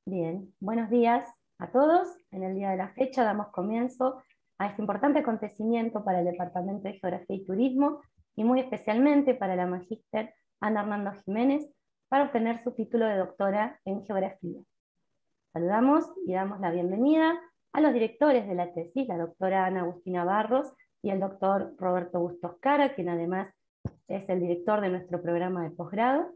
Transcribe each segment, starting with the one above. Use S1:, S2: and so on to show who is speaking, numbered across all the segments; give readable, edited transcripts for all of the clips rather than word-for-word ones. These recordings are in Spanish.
S1: Bien, buenos días a todos. En el día de la fecha damos comienzo a este importante acontecimiento para el Departamento de Geografía y Turismo y muy especialmente para la magíster Ana Hernando Jiménez para obtener su título de doctora en Geografía. Saludamos y damos la bienvenida a los directores de la tesis, la doctora Ana Agustina Barros y el doctor Roberto Bustos Cara, quien además es el director de nuestro programa de posgrado,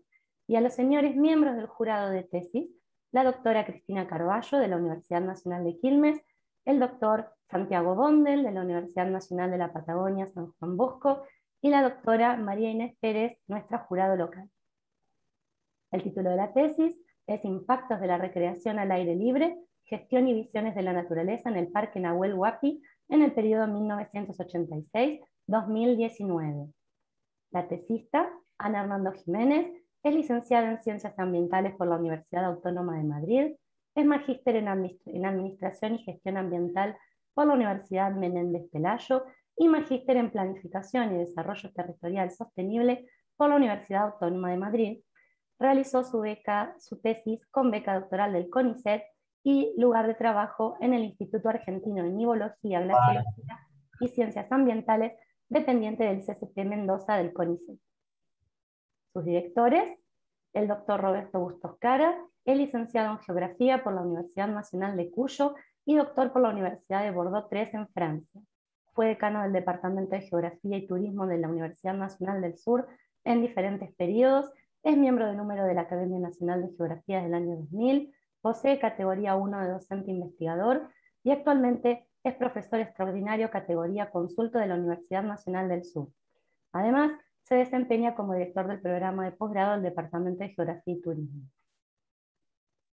S1: y a los señores miembros del jurado de tesis, la doctora Cristina Carballo de la Universidad Nacional de Quilmes, el doctor Santiago Bondel de la Universidad Nacional de la Patagonia San Juan Bosco y la doctora María Inés Pérez, nuestra jurado local. El título de la tesis es Impactos de la recreación al aire libre, gestión y visiones de la naturaleza en el Parque Nahuel Huapi en el periodo 1986-2019. La tesista, Ana Hernando Jiménez, es licenciada en Ciencias Ambientales por la Universidad Autónoma de Madrid, es magíster en Administración y Gestión Ambiental por la Universidad Menéndez Pelayo y magíster en Planificación y Desarrollo Territorial Sostenible por la Universidad Autónoma de Madrid. Realizó su tesis con beca doctoral del CONICET y lugar de trabajo en el Instituto Argentino de Nivología, Glaciología y Ciencias Ambientales, dependiente del CCT Mendoza del CONICET. Sus directores, el doctor Roberto Bustos Cara, es licenciado en Geografía por la Universidad Nacional de Cuyo y doctor por la Universidad de Bordeaux III en Francia. Fue decano del Departamento de Geografía y Turismo de la Universidad Nacional del Sur en diferentes periodos, es miembro del número de la Academia Nacional de Geografía del año 2000, posee categoría 1 de docente investigador y actualmente es profesor extraordinario categoría consulto de la Universidad Nacional del Sur. Además, se desempeña como director del programa de posgrado del Departamento de Geografía y Turismo.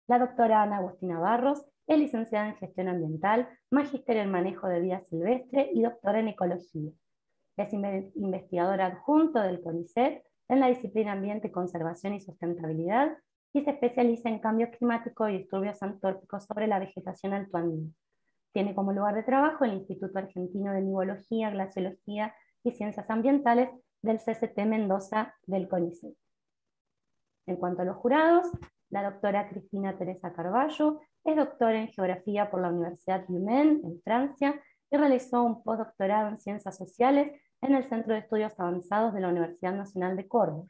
S1: La doctora Ana Agustina Barros es licenciada en Gestión Ambiental, magíster en Manejo de Vida Silvestre y doctora en Ecología. Es investigadora adjunto del CONICET en la disciplina Ambiente, Conservación y Sustentabilidad y se especializa en cambio climático y disturbios antrópicos sobre la vegetación altoandina. Tiene como lugar de trabajo el Instituto Argentino de Nivología, Glaciología y Ciencias Ambientales del CCT Mendoza del CONICET. En cuanto a los jurados, la doctora Cristina Teresa Carballo es doctora en Geografía por la Universidad Lumen en Francia y realizó un postdoctorado en Ciencias Sociales en el Centro de Estudios Avanzados de la Universidad Nacional de Córdoba.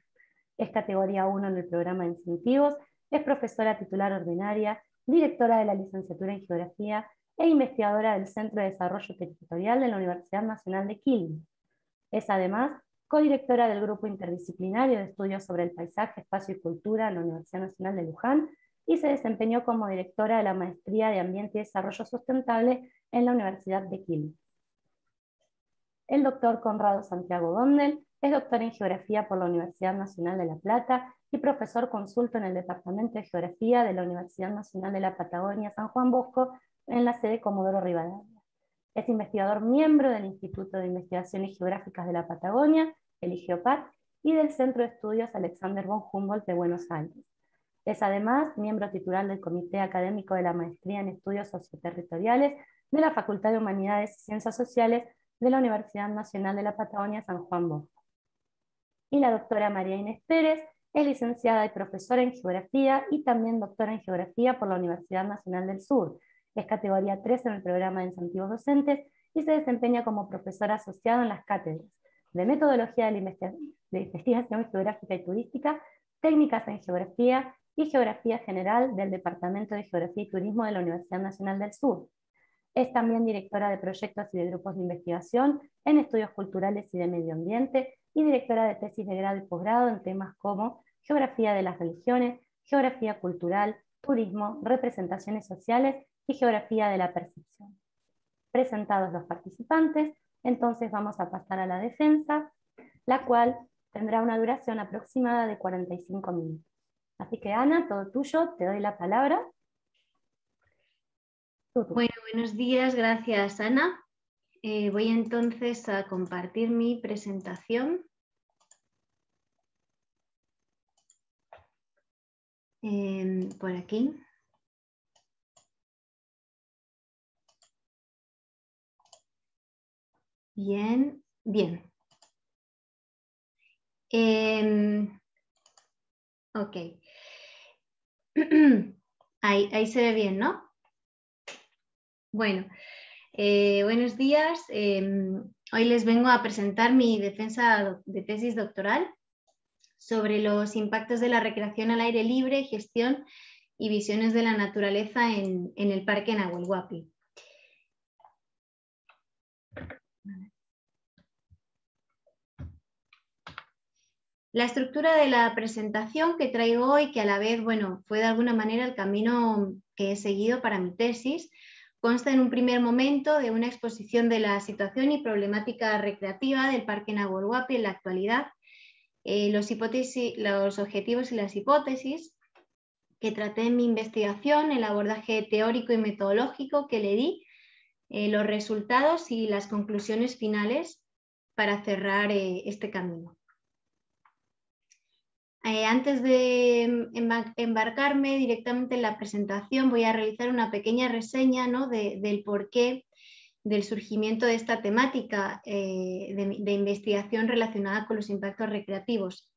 S1: Es categoría 1 en el programa de incentivos, es profesora titular ordinaria, directora de la licenciatura en Geografía e investigadora del Centro de Desarrollo Territorial de la Universidad Nacional de Quilmes. Es además codirectora del Grupo Interdisciplinario de Estudios sobre el Paisaje, Espacio y Cultura en la Universidad Nacional de Luján y se desempeñó como directora de la Maestría de Ambiente y Desarrollo Sustentable en la Universidad de Quilmes. El doctor Conrado Santiago Bondel es doctor en Geografía por la Universidad Nacional de La Plata y profesor consulto en el Departamento de Geografía de la Universidad Nacional de la Patagonia San Juan Bosco en la sede Comodoro Rivadavia. Es investigador miembro del Instituto de Investigaciones Geográficas de la Patagonia, el IGEOPAT, y del Centro de Estudios Alexander von Humboldt de Buenos Aires. Es además miembro titular del Comité Académico de la Maestría en Estudios Socioterritoriales de la Facultad de Humanidades y Ciencias Sociales de la Universidad Nacional de la Patagonia San Juan Bosco. Y la doctora María Inés Pérez es licenciada y profesora en Geografía y también doctora en Geografía por la Universidad Nacional del Sur. Es categoría 3 en el programa de incentivos docentes y se desempeña como profesora asociada en las cátedras de Metodología de Investigación Geográfica y Turística, Técnicas en Geografía y Geografía General del Departamento de Geografía y Turismo de la Universidad Nacional del Sur. Es también directora de proyectos y de grupos de investigación en estudios culturales y de medio ambiente y directora de tesis de grado y posgrado en temas como geografía de las religiones, geografía cultural, turismo, representaciones sociales y geografía de la percepción. Presentados los participantes, entonces vamos a pasar a la defensa, la cual tendrá una duración aproximada de 45 minutos. Así que Ana, todo tuyo, te doy la palabra.
S2: Bueno, buenos días, gracias Ana. Voy entonces a compartir mi presentación. Por aquí. Bien, bien. Ok. Ahí se ve bien, ¿no? Bueno, buenos días. Hoy les vengo a presentar mi defensa de tesis doctoral sobre los impactos de la recreación al aire libre, gestión y visiones de la naturaleza en el Parque Nahuel Huapi. La estructura de la presentación que traigo hoy, que a la vez, bueno, fue de alguna manera el camino que he seguido para mi tesis, consta en un primer momento de una exposición de la situación y problemática recreativa del Parque Nahuel Huapi en la actualidad, los objetivos y las hipótesis que traté en mi investigación, el abordaje teórico y metodológico que le di, los resultados y las conclusiones finales para cerrar este camino. Antes de embarcarme directamente en la presentación, voy a realizar una pequeña reseña, ¿no?, del porqué del surgimiento de esta temática de investigación relacionada con los impactos recreativos.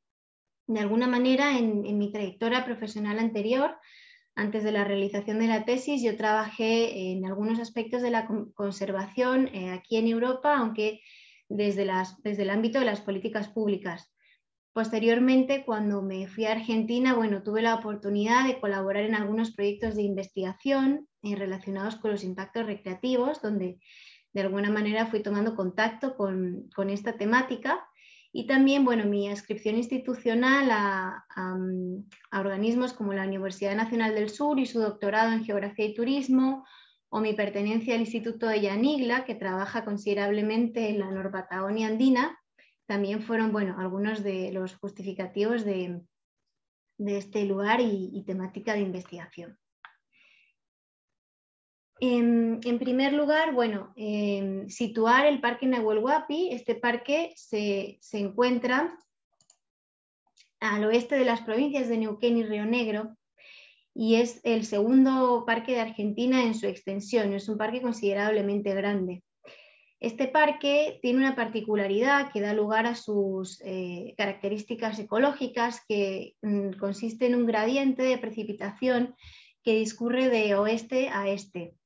S2: De alguna manera, en mi trayectoria profesional anterior, antes de la realización de la tesis, yo trabajé en algunos aspectos de la conservación aquí en Europa, aunque desde el ámbito de las políticas públicas. Posteriormente, cuando me fui a Argentina, bueno, tuve la oportunidad de colaborar en algunos proyectos de investigación relacionados con los impactos recreativos, donde de alguna manera fui tomando contacto con esta temática. Y también, bueno, mi adscripción institucional a organismos como la Universidad Nacional del Sur y su doctorado en Geografía y Turismo, o mi pertenencia al Instituto de Yanigla, que trabaja considerablemente en la Norpatagonia andina, también fueron, bueno, algunos de los justificativos de este lugar y temática de investigación. En primer lugar, bueno, situar el Parque Nahuel Huapi. Este parque se encuentra al oeste de las provincias de Neuquén y Río Negro y es el segundo parque de Argentina en su extensión. Es un parque considerablemente grande. Este parque tiene una particularidad que da lugar a sus características ecológicas, que consiste en un gradiente de precipitación que discurre de oeste a este.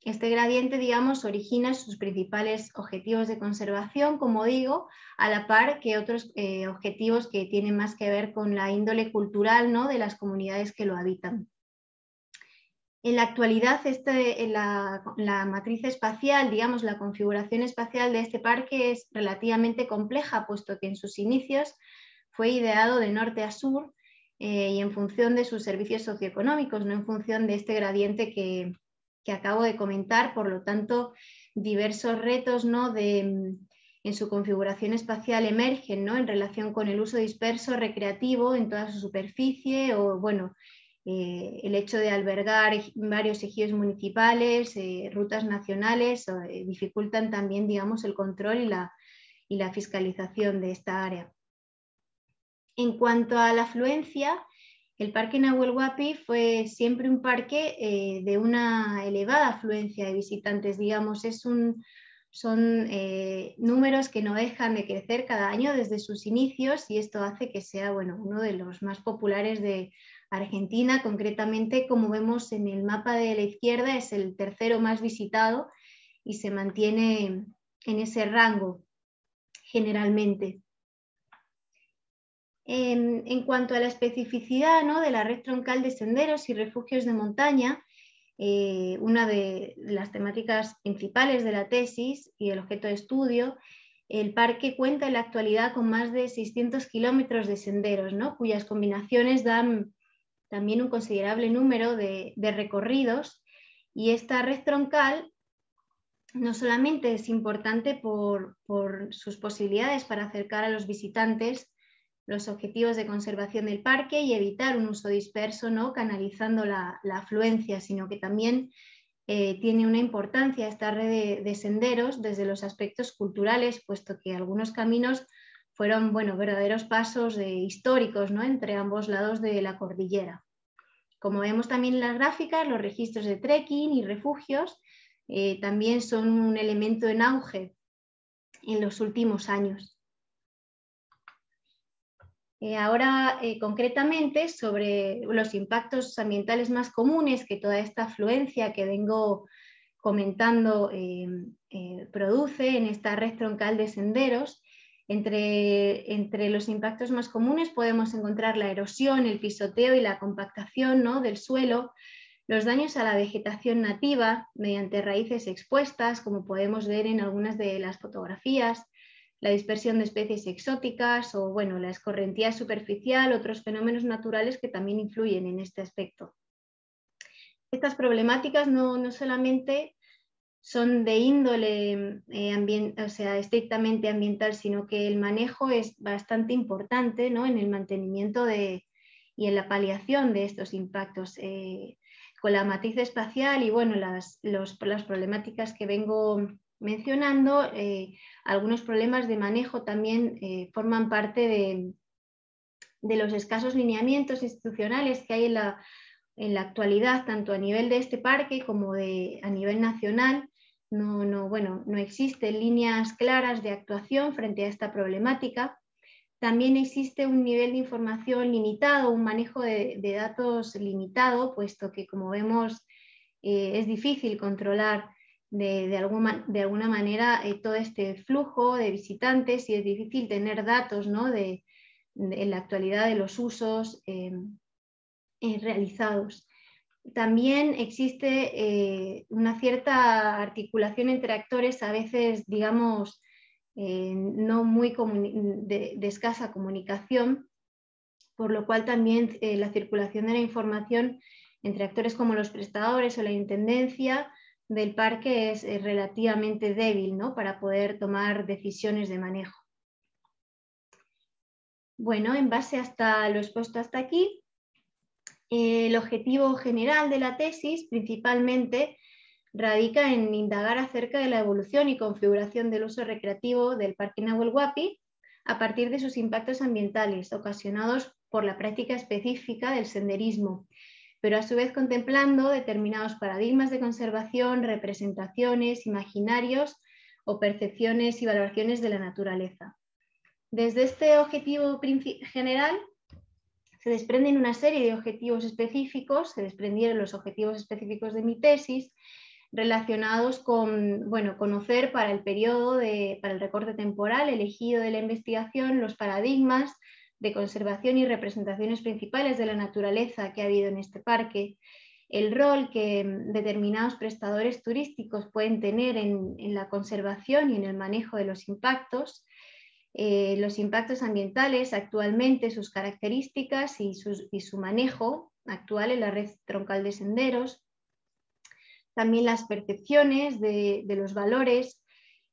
S2: Este gradiente, digamos, origina sus principales objetivos de conservación, como digo, a la par que otros objetivos que tienen más que ver con la índole cultural, ¿no?, de las comunidades que lo habitan. En la actualidad, la matriz espacial, digamos, la configuración espacial de este parque es relativamente compleja, puesto que en sus inicios fue ideado de norte a sur y en función de sus servicios socioeconómicos, no en función de este gradiente que acabo de comentar. Por lo tanto, diversos retos, ¿no?, en su configuración espacial emergen, ¿no?, en relación con el uso disperso recreativo en toda su superficie, o bueno, el hecho de albergar varios ejidos municipales, rutas nacionales, dificultan también, digamos, el control y la fiscalización de esta área. En cuanto a la afluencia, el Parque Nahuel Huapi fue siempre un parque de una elevada afluencia de visitantes, digamos, son números que no dejan de crecer cada año desde sus inicios, y esto hace que sea, bueno, uno de los más populares de Argentina. Concretamente, como vemos en el mapa de la izquierda, es el tercero más visitado y se mantiene en ese rango generalmente. En cuanto a la especificidad, ¿no?, de la red troncal de senderos y refugios de montaña, una de las temáticas principales de la tesis y el objeto de estudio, el parque cuenta en la actualidad con más de 600 kilómetros de senderos, ¿no?, cuyas combinaciones dan también un considerable número de recorridos, y esta red troncal no solamente es importante por sus posibilidades para acercar a los visitantes los objetivos de conservación del parque y evitar un uso disperso, ¿no?, canalizando la afluencia, sino que también tiene una importancia esta red de senderos desde los aspectos culturales, puesto que algunos caminos fueron, bueno, verdaderos pasos históricos, ¿no?, entre ambos lados de la cordillera. Como vemos también en las gráficas, los registros de trekking y refugios también son un elemento en auge en los últimos años. Ahora, concretamente, sobre los impactos ambientales más comunes que toda esta afluencia que vengo comentando produce en esta red troncal de senderos. Entre los impactos más comunes podemos encontrar la erosión, el pisoteo y la compactación, ¿no?, del suelo, los daños a la vegetación nativa mediante raíces expuestas, como podemos ver en algunas de las fotografías, la dispersión de especies exóticas o, bueno, la escorrentía superficial, otros fenómenos naturales que también influyen en este aspecto. Estas problemáticas no solamente son de índole estrictamente ambiental, sino que el manejo es bastante importante, ¿no?, en el mantenimiento y en la paliación de estos impactos. Con la matriz espacial y, bueno, las problemáticas que vengo mencionando, algunos problemas de manejo también forman parte de los escasos lineamientos institucionales que hay en la actualidad, tanto a nivel de este parque como a nivel nacional. No existen líneas claras de actuación frente a esta problemática. También existe un nivel de información limitado, un manejo de datos limitado, puesto que, como vemos, es difícil controlar de alguna manera todo este flujo de visitantes, y es difícil tener datos, ¿no?, en la actualidad de los usos realizados. También existe una cierta articulación entre actores, a veces, digamos, no muy de escasa comunicación, por lo cual también la circulación de la información entre actores como los prestadores o la intendencia del parque es relativamente débil, ¿no?, para poder tomar decisiones de manejo. Bueno, en base a lo expuesto hasta aquí, el objetivo general de la tesis principalmente radica en indagar acerca de la evolución y configuración del uso recreativo del Parque Nahuel Huapi a partir de sus impactos ambientales ocasionados por la práctica específica del senderismo, pero a su vez contemplando determinados paradigmas de conservación, representaciones, imaginarios o percepciones y valoraciones de la naturaleza. Desde este objetivo general se desprenden una serie de objetivos específicos, se desprendieron los objetivos específicos de mi tesis, relacionados con, bueno, conocer para el periodo, para el recorte temporal elegido de la investigación, los paradigmas de conservación y representaciones principales de la naturaleza que ha habido en este parque, el rol que determinados prestadores turísticos pueden tener en la conservación y en el manejo de los impactos ambientales actualmente, sus características y su manejo actual en la red troncal de senderos. También las percepciones de los valores,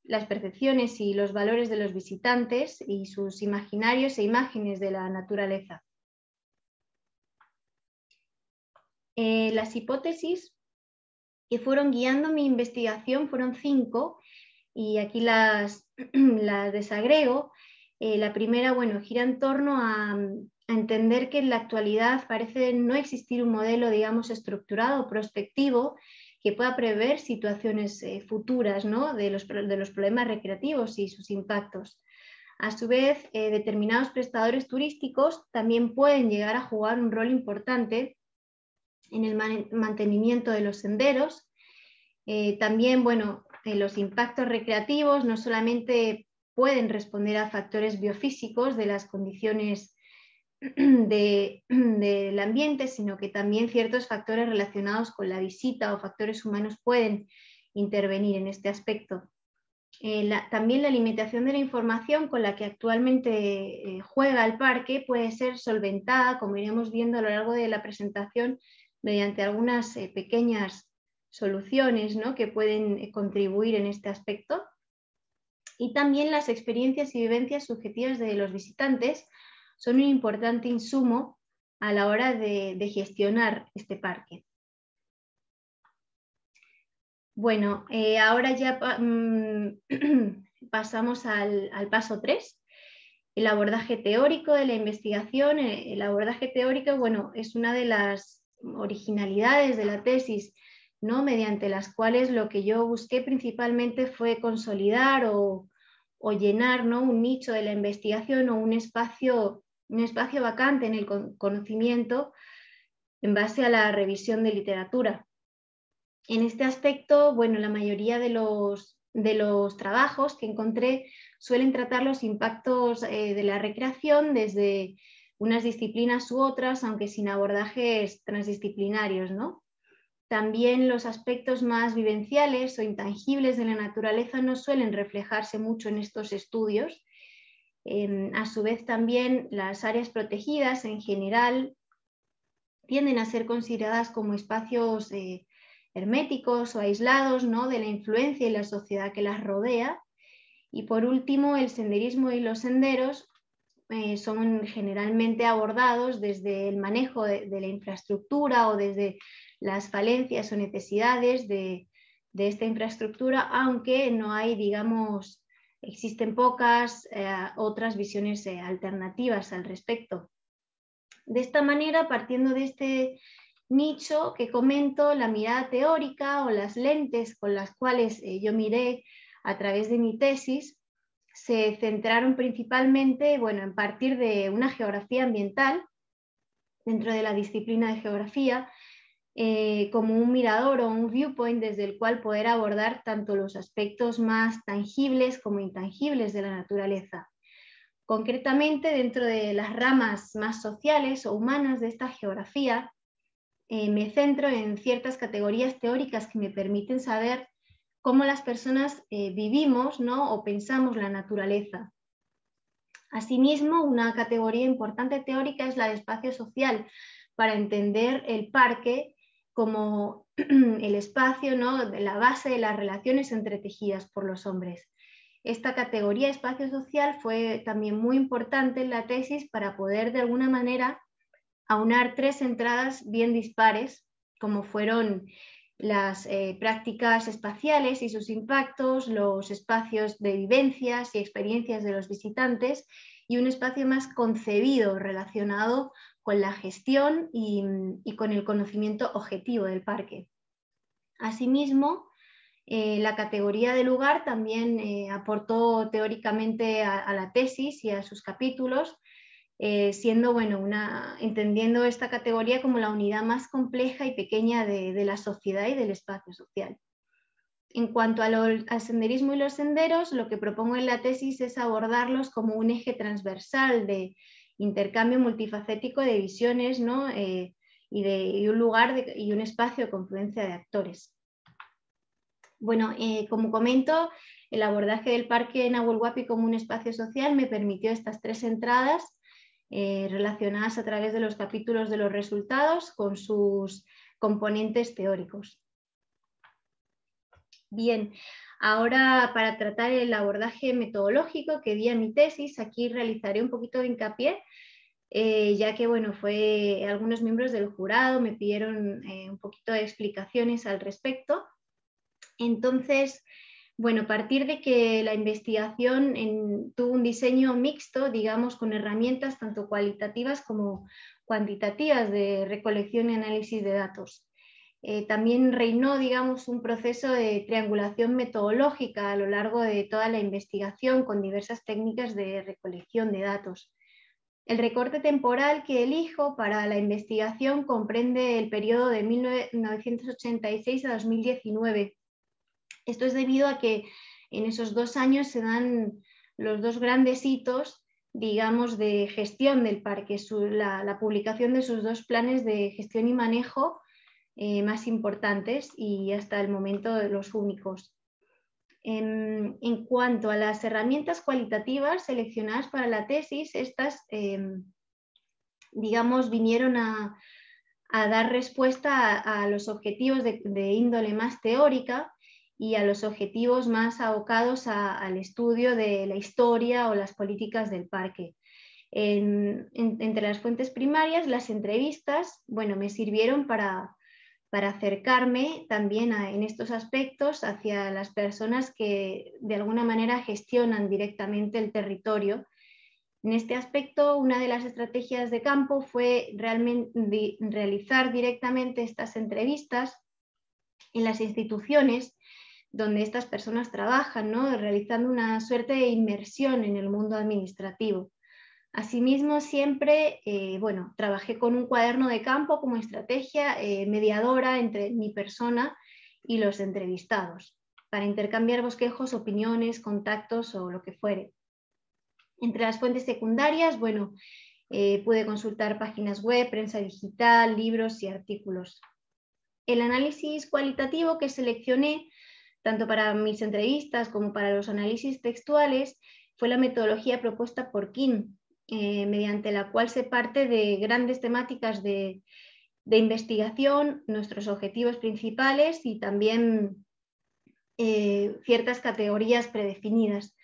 S2: las percepciones y los valores de los visitantes y sus imaginarios e imágenes de la naturaleza. Las hipótesis que fueron guiando mi investigación fueron 5, y aquí las desagrego. La primera, bueno, gira en torno a entender que en la actualidad parece no existir un modelo, digamos, estructurado, prospectivo, que pueda prever situaciones futuras, ¿no?, de los problemas recreativos y sus impactos. A su vez, determinados prestadores turísticos también pueden llegar a jugar un rol importante en el mantenimiento de los senderos. También, bueno, los impactos recreativos no solamente pueden responder a factores biofísicos de las condiciones del ambiente, sino que también ciertos factores relacionados con la visita o factores humanos pueden intervenir en este aspecto. También la limitación de la información con la que actualmente juega el parque puede ser solventada, como iremos viendo a lo largo de la presentación, mediante algunas pequeñas soluciones, ¿no?, que pueden contribuir en este aspecto. Y también las experiencias y vivencias subjetivas de los visitantes son un importante insumo a la hora de gestionar este parque. Bueno, ahora ya pasamos al paso 3, el abordaje teórico de la investigación. El abordaje teórico, bueno, es una de las originalidades de la tesis, ¿no?, mediante las cuales lo que yo busqué principalmente fue consolidar o llenar, ¿no?, un nicho de la investigación o un espacio un espacio vacante en el conocimiento en base a la revisión de literatura. En este aspecto, bueno, la mayoría de los trabajos que encontré suelen tratar los impactos de la recreación desde unas disciplinas u otras, aunque sin abordajes transdisciplinarios, ¿no? También los aspectos más vivenciales o intangibles de la naturaleza no suelen reflejarse mucho en estos estudios. A su vez, también las áreas protegidas en general tienden a ser consideradas como espacios herméticos o aislados, ¿no?, de la influencia y la sociedad que las rodea. Y por último, el senderismo y los senderos son generalmente abordados desde el manejo de la infraestructura o desde las falencias o necesidades de esta infraestructura, aunque no hay, digamos, existen pocas otras visiones alternativas al respecto. De esta manera, partiendo de este nicho que comento, la mirada teórica o las lentes con las cuales yo miré a través de mi tesis se centraron principalmente, bueno, en partir de una geografía ambiental dentro de la disciplina de geografía, como un mirador o un viewpoint desde el cual poder abordar tanto los aspectos más tangibles como intangibles de la naturaleza. Concretamente, dentro de las ramas más sociales o humanas de esta geografía, me centro en ciertas categorías teóricas que me permiten saber cómo las personas vivimos, ¿no?, o pensamos la naturaleza. Asimismo, una categoría importante teórica es la de espacio social, para entender el parque como el espacio, ¿no?, de la base de las relaciones entretejidas por los hombres. Esta categoría de espacio social fue también muy importante en la tesis para poder de alguna manera aunar tres entradas bien dispares, como fueron las prácticas espaciales y sus impactos, los espacios de vivencias y experiencias de los visitantes y un espacio más concebido relacionado con la gestión y con el conocimiento objetivo del parque. Asimismo, la categoría de lugar también aportó teóricamente a la tesis y a sus capítulos, siendo, bueno, entendiendo esta categoría como la unidad más compleja y pequeña de la sociedad y del espacio social. En cuanto al senderismo y los senderos, lo que propongo en la tesis es abordarlos como un eje transversal de intercambio multifacético de visiones, ¿no?, y un lugar y un espacio de confluencia de actores. Bueno, como comento, el abordaje del parque Nahuel Huapi como un espacio social me permitió estas tres entradas relacionadas a través de los capítulos de los resultados con sus componentes teóricos. Bien, ahora para tratar el abordaje metodológico que di a mi tesis, aquí realizaré un poquito de hincapié, ya que, bueno, algunos miembros del jurado me pidieron un poquito de explicaciones al respecto. Entonces, bueno, a partir de que la investigación tuvo un diseño mixto, digamos, con herramientas tanto cualitativas como cuantitativas de recolección y análisis de datos. También reinó, digamos, un proceso de triangulación metodológica a lo largo de toda la investigación con diversas técnicas de recolección de datos. El recorte temporal que elijo para la investigación comprende el periodo de 1986 a 2019. Esto es debido a que en esos 2 años se dan los dos grandes hitos, digamos, de gestión del parque, la publicación de sus dos planes de gestión y manejo más importantes y hasta el momento los únicos. En cuanto a las herramientas cualitativas seleccionadas para la tesis, estas, digamos, vinieron a dar respuesta a los objetivos de índole más teórica y a los objetivos más abocados al estudio de la historia o las políticas del parque. Entre las fuentes primarias, las entrevistas, bueno, me sirvieron para acercarme también en estos aspectos hacia las personas que de alguna manera gestionan directamente el territorio. En este aspecto, una de las estrategias de campo fue realizar directamente estas entrevistas en las instituciones donde estas personas trabajan, ¿no?, realizando una suerte de inmersión en el mundo administrativo. Asimismo, siempre bueno, trabajé con un cuaderno de campo como estrategia mediadora entre mi persona y los entrevistados, para intercambiar bosquejos, opiniones, contactos o lo que fuere. Entre las fuentes secundarias, bueno, pude consultar páginas web, prensa digital, libros y artículos. El análisis cualitativo que seleccioné, tanto para mis entrevistas como para los análisis textuales, fue la metodología propuesta por Kim, mediante la cual se parte de grandes temáticas de investigación, nuestros objetivos principales y también ciertas categorías predefinidas.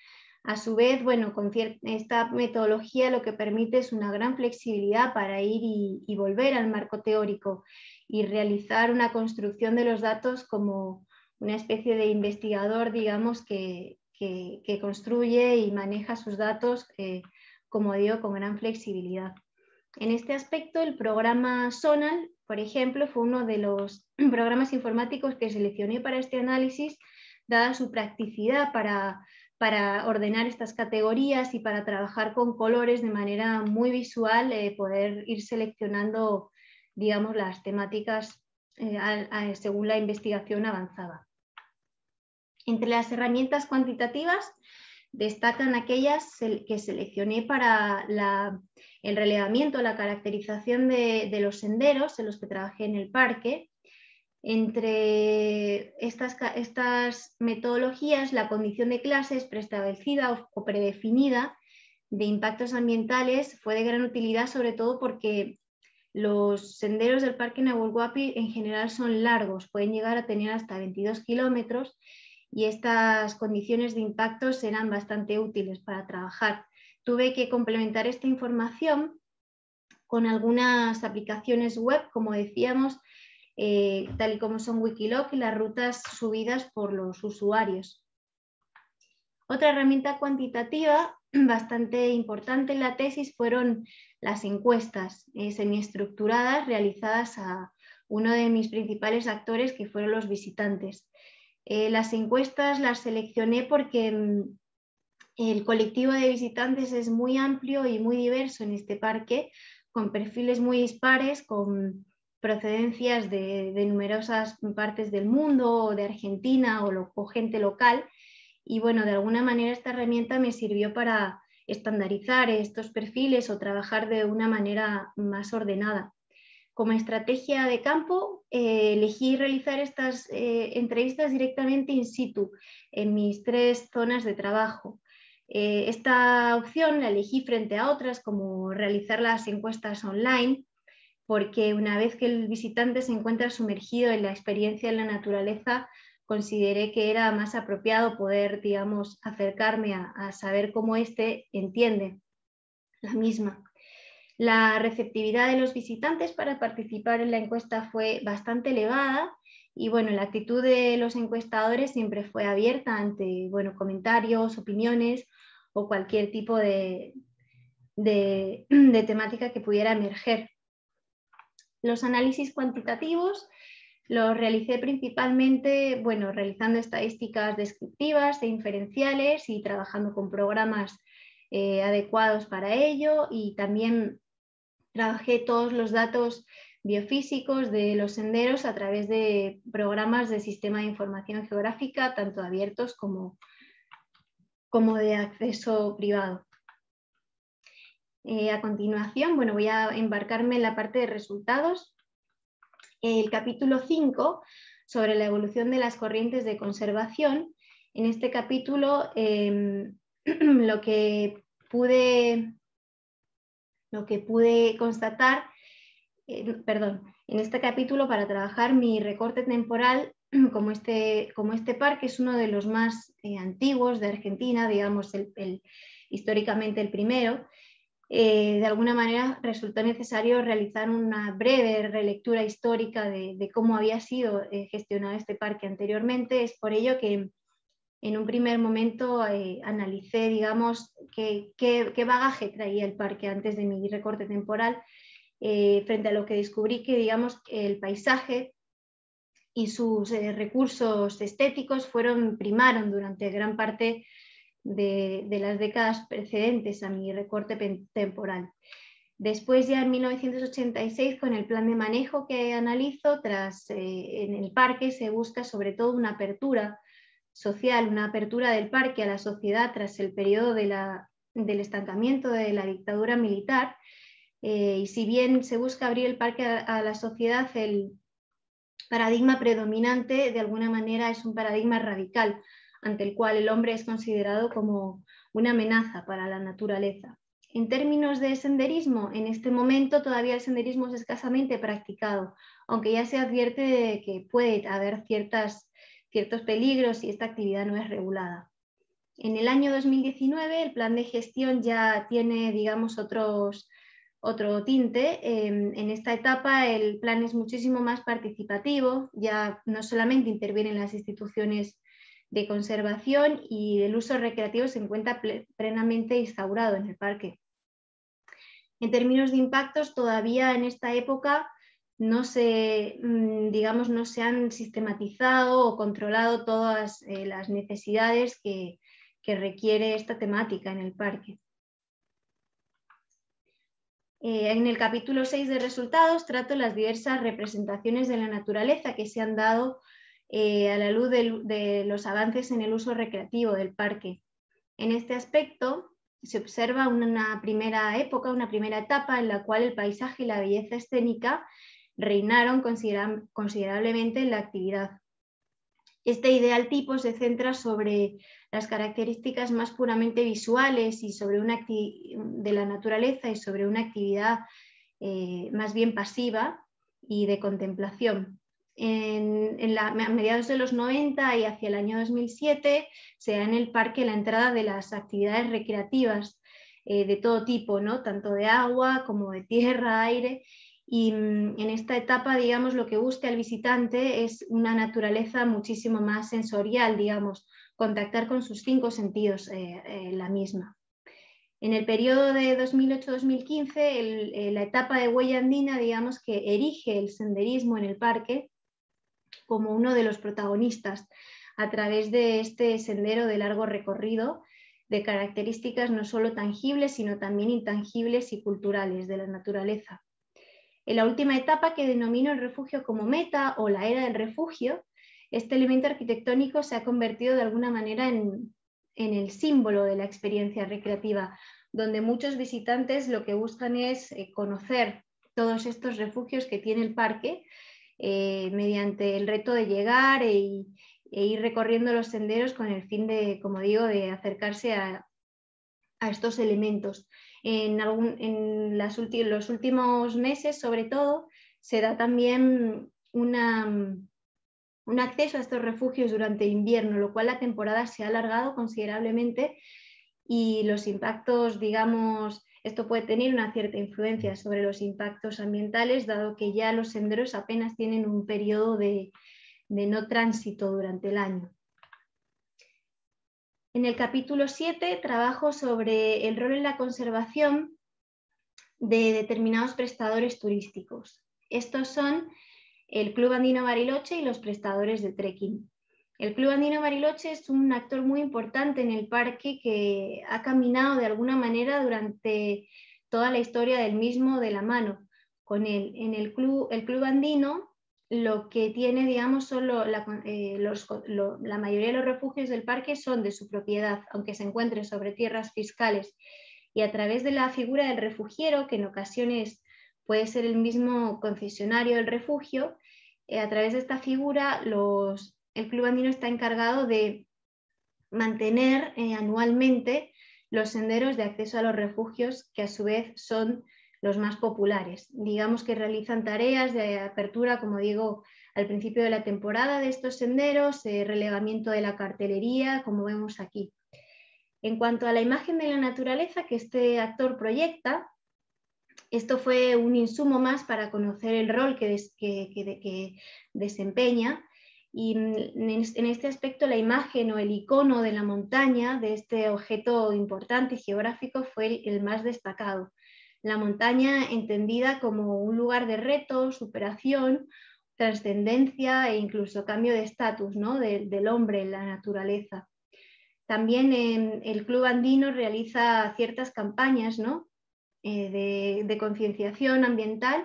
S2: A su vez, bueno, con esta metodología lo que permite es una gran flexibilidad para ir y volver al marco teórico y realizar una construcción de los datos como una especie de investigador, digamos, que construye y maneja sus datos, como digo, con gran flexibilidad. En este aspecto, el programa Sonal, por ejemplo, fue uno de los programas informáticos que seleccioné para este análisis, dada su practicidad para ordenar estas categorías y para trabajar con colores de manera muy visual, poder ir seleccionando, digamos, las temáticas según la investigación avanzaba. Entre las herramientas cuantitativas destacan aquellas que seleccioné para el relevamiento, la caracterización de los senderos en los que trabajé en el parque. Entre estas metodologías, la condición de clases preestablecida o predefinida de impactos ambientales fue de gran utilidad, sobre todo porque los senderos del Parque Nahuel Huapi en general son largos, pueden llegar a tener hasta 22 kilómetros y estas condiciones de impactos eran bastante útiles para trabajar. Tuve que complementar esta información con algunas aplicaciones web, como decíamos, tal y como son Wikiloc y las rutas subidas por los usuarios. Otra herramienta cuantitativa bastante importante en la tesis fueron las encuestas semiestructuradas realizadas a uno de mis principales actores, que fueron los visitantes. Las encuestas las seleccioné porque el colectivo de visitantes es muy amplio y muy diverso en este parque, con perfiles muy dispares, con procedencias de numerosas partes del mundo, o de Argentina o gente local. Y bueno, de alguna manera esta herramienta me sirvió para estandarizar estos perfiles o trabajar de una manera más ordenada. Como estrategia de campo, elegí realizar estas entrevistas directamente in situ en mis 3 zonas de trabajo. Esta opción la elegí frente a otras, como realizar las encuestas online, porque una vez que el visitante se encuentra sumergido en la experiencia en la naturaleza, consideré que era más apropiado poder, digamos, acercarme a saber cómo éste entiende la misma. La receptividad de los visitantes para participar en la encuesta fue bastante elevada y bueno, la actitud de los encuestadores siempre fue abierta ante comentarios, opiniones o cualquier tipo de temática que pudiera emerger. Los análisis cuantitativos los realicé principalmente realizando estadísticas descriptivas e inferenciales y trabajando con programas adecuados para ello, y también trabajé todos los datos biofísicos de los senderos a través de programas de sistema de información geográfica, tanto abiertos como de acceso privado. A continuación, voy a embarcarme en la parte de resultados. El capítulo 5, sobre la evolución de las corrientes de conservación. En este capítulo lo que pude constatar, en este capítulo, para trabajar mi recorte temporal, como este parque es uno de los más antiguos de Argentina, digamos históricamente el primero, de alguna manera resultó necesario realizar una breve relectura histórica de cómo había sido gestionado este parque anteriormente. Es por ello que en un primer momento analicé, digamos, qué bagaje traía el parque antes de mi recorte temporal, frente a lo que descubrí que, digamos, el paisaje y sus recursos estéticos primaron durante gran parte de las décadas precedentes a mi recorte temporal. Después, ya en 1986, con el plan de manejo que analizo, en el parque se busca sobre todo una apertura social, una apertura del parque a la sociedad tras el periodo del estancamiento de la dictadura militar. Y si bien se busca abrir el parque a la sociedad, el paradigma predominante de alguna manera es un paradigma radical, ante el cual el hombre es considerado como una amenaza para la naturaleza. En términos de senderismo, en este momento todavía el senderismo es escasamente practicado, aunque ya se advierte de que puede haber ciertos peligros si esta actividad no es regulada. En el año 2019 el plan de gestión ya tiene, digamos, otro tinte. En esta etapa el plan es muchísimo más participativo, ya no solamente intervienen las instituciones de conservación y el uso recreativo se encuentra plenamente instaurado en el parque. En términos de impactos, todavía en esta época no se han sistematizado o controlado todas las necesidades que requiere esta temática en el parque. En el capítulo 6 de resultados trato las diversas representaciones de la naturaleza que se han dado a la luz de los avances en el uso recreativo del parque. En este aspecto se observa una primera etapa en la cual el paisaje y la belleza escénica reinaron considerablemente en la actividad. Este ideal tipo se centra sobre las características más puramente visuales y de la naturaleza y sobre una actividad más bien pasiva y de contemplación. A mediados de los 90 y hacia el año 2007 se da en el parque la entrada de las actividades recreativas de todo tipo, ¿no? Tanto de agua como de tierra, aire. Y en esta etapa, digamos, lo que busca el visitante es una naturaleza muchísimo más sensorial, digamos, contactar con sus 5 sentidos la misma. En el periodo de 2008-2015, la etapa de huella andina, digamos, que erige el senderismo en el parque como uno de los protagonistas a través de este sendero de largo recorrido, de características no solo tangibles, sino también intangibles y culturales de la naturaleza. En la última etapa, que denomino el refugio como meta o la era del refugio, este elemento arquitectónico se ha convertido de alguna manera en el símbolo de la experiencia recreativa, donde muchos visitantes lo que buscan es conocer todos estos refugios que tiene el parque mediante el reto de llegar e ir recorriendo los senderos con el fin de, como digo, de acercarse a estos elementos. En los últimos meses, sobre todo, se da también un acceso a estos refugios durante el invierno, lo cual la temporada se ha alargado considerablemente y los impactos, digamos, esto puede tener una cierta influencia sobre los impactos ambientales, dado que ya los senderos apenas tienen un periodo de no tránsito durante el año. En el capítulo 7 trabajo sobre el rol en la conservación de determinados prestadores turísticos. Estos son el Club Andino Bariloche y los prestadores de trekking. El Club Andino Bariloche es un actor muy importante en el parque que ha caminado de alguna manera durante toda la historia del mismo de la mano con él. En el Club Andino lo que tiene, digamos, son la mayoría de los refugios del parque son de su propiedad, aunque se encuentren sobre tierras fiscales. Y a través de la figura del refugiero, que en ocasiones puede ser el mismo concesionario del refugio, a través de esta figura el Club Andino está encargado de mantener anualmente los senderos de acceso a los refugios, que a su vez son los más populares. Digamos que realizan tareas de apertura, como digo, al principio de la temporada de estos senderos, relevamiento de la cartelería, como vemos aquí. En cuanto a la imagen de la naturaleza que este actor proyecta, esto fue un insumo más para conocer el rol que desempeña. Y en este aspecto la imagen o el icono de la montaña, de este objeto importante y geográfico, fue el más destacado. La montaña entendida como un lugar de reto, superación, trascendencia e incluso cambio de estatus, ¿no? del hombre en la naturaleza. También el Club Andino realiza ciertas campañas, ¿no? de concienciación ambiental,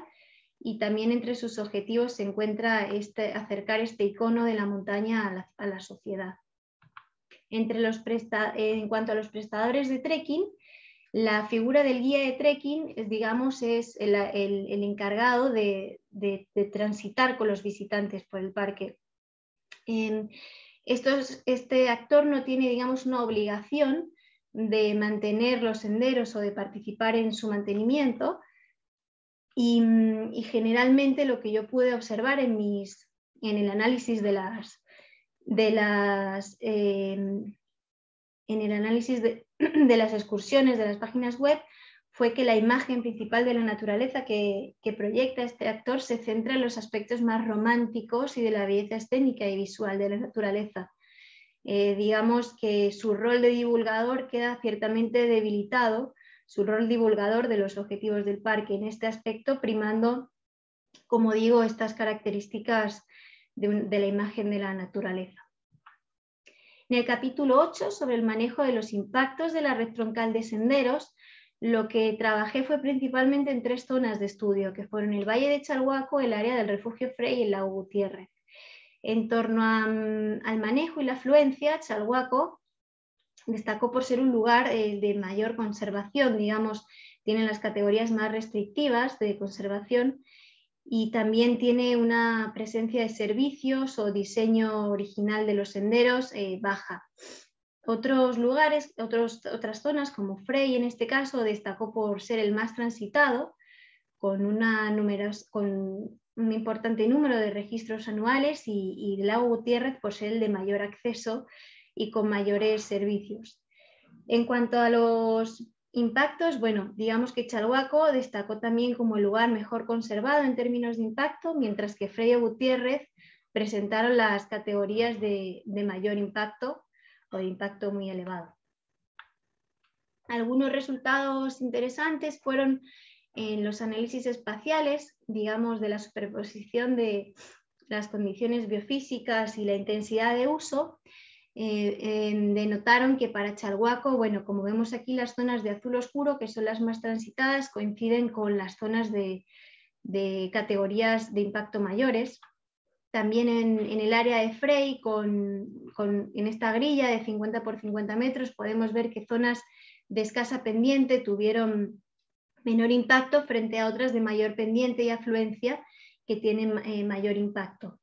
S2: y también entre sus objetivos se encuentra acercar este icono de la montaña a la sociedad. En cuanto a los prestadores de trekking, la figura del guía de trekking, digamos, es el encargado de transitar con los visitantes por el parque. Este actor no tiene, digamos, una obligación de mantener los senderos o de participar en su mantenimiento, y generalmente lo que yo pude observar en el análisis de las excursiones de las páginas web fue que la imagen principal de la naturaleza que proyecta este actor se centra en los aspectos más románticos y de la belleza escénica y visual de la naturaleza. Digamos que su rol de divulgador queda ciertamente debilitado, su rol divulgador de los objetivos del parque en este aspecto, primando, como digo, estas características de la imagen de la naturaleza. En el capítulo 8, sobre el manejo de los impactos de la red troncal de senderos, lo que trabajé fue principalmente en 3 zonas de estudio, que fueron el Valle de Chalhuaco, el área del Refugio Frey y el Lago Gutiérrez. En torno al manejo y la afluencia, Chalhuaco destacó por ser un lugar de mayor conservación, digamos, tiene las categorías más restrictivas de conservación, y también tiene una presencia de servicios o diseño original de los senderos baja. Otros lugares, otras zonas como Frey en este caso, destacó por ser el más transitado, con un importante número de registros anuales, y el Lago Gutiérrez por ser el de mayor acceso y con mayores servicios. En cuanto a los impactos, bueno, digamos que Chalhuaco destacó también como el lugar mejor conservado en términos de impacto, mientras que Frey y Gutiérrez presentaron las categorías de mayor impacto o de impacto muy elevado. Algunos resultados interesantes fueron en los análisis espaciales, digamos, de la superposición de las condiciones biofísicas y la intensidad de uso. Denotaron que para Chalhuaco, bueno, como vemos aquí, las zonas de azul oscuro, que son las más transitadas, coinciden con las zonas de categorías de impacto mayores. También en el área de Frey, en esta grilla de 50 por 50 metros, podemos ver que zonas de escasa pendiente tuvieron menor impacto frente a otras de mayor pendiente y afluencia que tienen mayor impacto.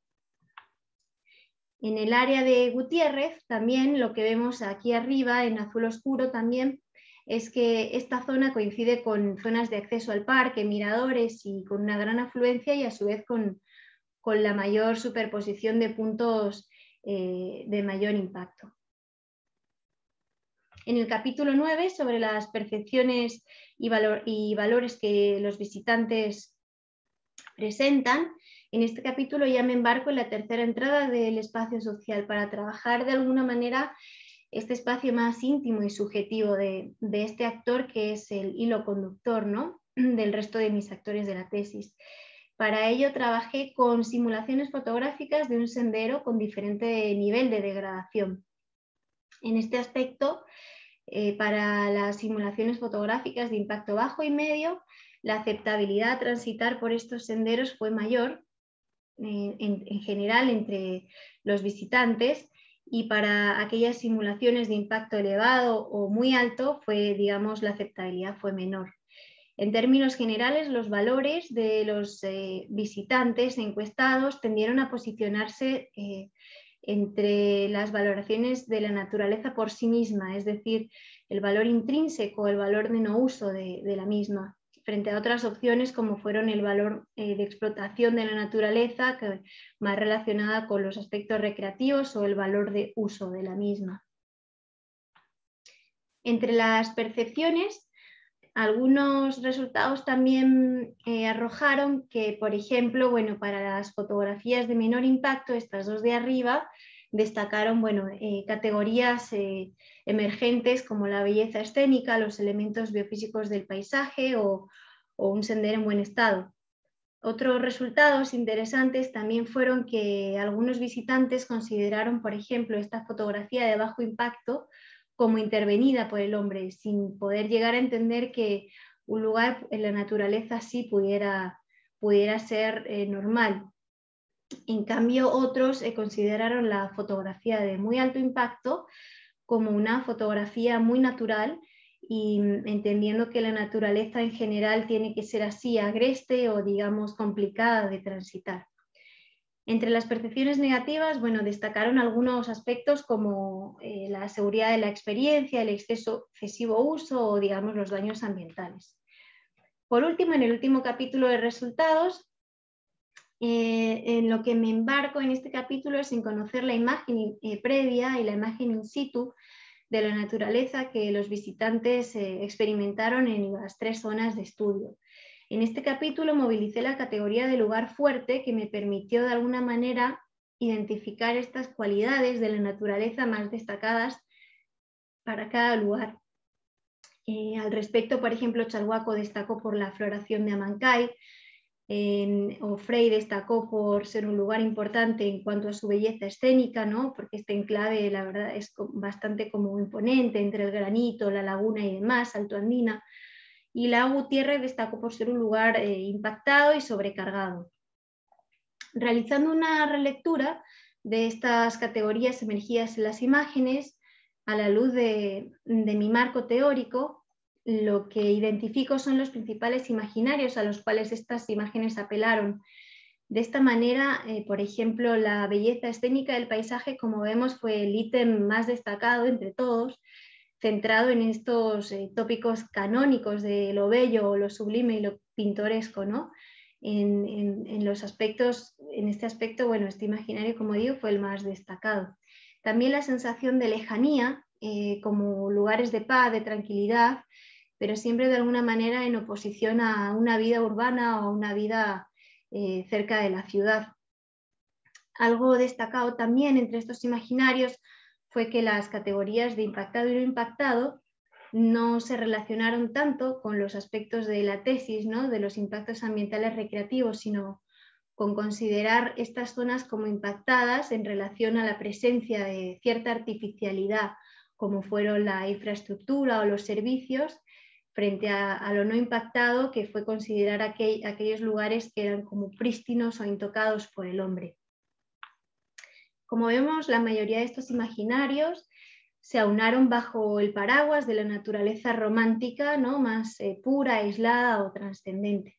S2: En el área de Gutiérrez también lo que vemos aquí arriba en azul oscuro también es que esta zona coincide con zonas de acceso al parque, miradores, y con una gran afluencia, y a su vez con la mayor superposición de puntos de mayor impacto. En el capítulo 9, sobre las percepciones y valores que los visitantes presentan, en este capítulo ya me embarco en la tercera entrada del espacio social para trabajar de alguna manera este espacio más íntimo y subjetivo de este actor, que es el hilo conductor, ¿no?, del resto de mis actores de la tesis. Para ello trabajé con simulaciones fotográficas de un sendero con diferente nivel de degradación. En este aspecto, para las simulaciones fotográficas de impacto bajo y medio, la aceptabilidad a transitar por estos senderos fue mayor en general entre los visitantes, y para aquellas simulaciones de impacto elevado o muy alto digamos, la aceptabilidad fue menor. En términos generales, los valores de los visitantes encuestados tendieron a posicionarse entre las valoraciones de la naturaleza por sí misma, es decir, el valor intrínseco, el valor de no uso de la misma, frente a otras opciones como fueron el valor de explotación de la naturaleza, más relacionada con los aspectos recreativos, o el valor de uso de la misma. Entre las percepciones, algunos resultados también arrojaron que, por ejemplo, bueno, para las fotografías de menor impacto, estas dos de arriba, destacaron, bueno, categorías emergentes como la belleza escénica, los elementos biofísicos del paisaje o un sendero en buen estado. Otros resultados interesantes también fueron que algunos visitantes consideraron, por ejemplo, esta fotografía de bajo impacto como intervenida por el hombre, sin poder llegar a entender que un lugar en la naturaleza sí pudiera ser normal. En cambio, otros consideraron la fotografía de muy alto impacto como una fotografía muy natural, y entendiendo que la naturaleza en general tiene que ser así, agreste o digamos complicada de transitar. Entre las percepciones negativas, bueno, destacaron algunos aspectos como la seguridad de la experiencia, el excesivo uso o digamos los daños ambientales. Por último, en el último capítulo de resultados, en lo que me embarco en este capítulo es en conocer la imagen previa y la imagen in situ de la naturaleza que los visitantes experimentaron en las 3 zonas de estudio. En este capítulo movilicé la categoría de lugar fuerte, que me permitió de alguna manera identificar estas cualidades de la naturaleza más destacadas para cada lugar. Al respecto, por ejemplo, Chalhuaco destacó por la floración de Amancay, Ofrei destacó por ser un lugar importante en cuanto a su belleza escénica, ¿no? Porque este enclave, la verdad, es bastante como imponente entre el granito, la laguna y demás, Alto Andina. Y Lago Gutiérrez destacó por ser un lugar impactado y sobrecargado. Realizando una relectura de estas categorías emergidas en las imágenes, a la luz de mi marco teórico, lo que identifico son los principales imaginarios a los cuales estas imágenes apelaron. De esta manera, por ejemplo, la belleza escénica del paisaje, como vemos, fue el ítem más destacado entre todos, centrado en estos tópicos canónicos de lo bello, lo sublime y lo pintoresco, ¿no? En los aspectos, en este aspecto, bueno, este imaginario, como digo, fue el más destacado. También la sensación de lejanía, como lugares de paz, de tranquilidad, pero siempre de alguna manera en oposición a una vida urbana o una vida cerca de la ciudad. Algo destacado también entre estos imaginarios fue que las categorías de impactado y no impactado no se relacionaron tanto con los aspectos de la tesis, ¿no? De los impactos ambientales recreativos, sino con considerar estas zonas como impactadas en relación a la presencia de cierta artificialidad, como fueron la infraestructura o los servicios, frente a lo no impactado, que fue considerar aquellos lugares que eran como prístinos o intocados por el hombre. Como vemos, la mayoría de estos imaginarios se aunaron bajo el paraguas de la naturaleza romántica, ¿no? Más pura, aislada o trascendente.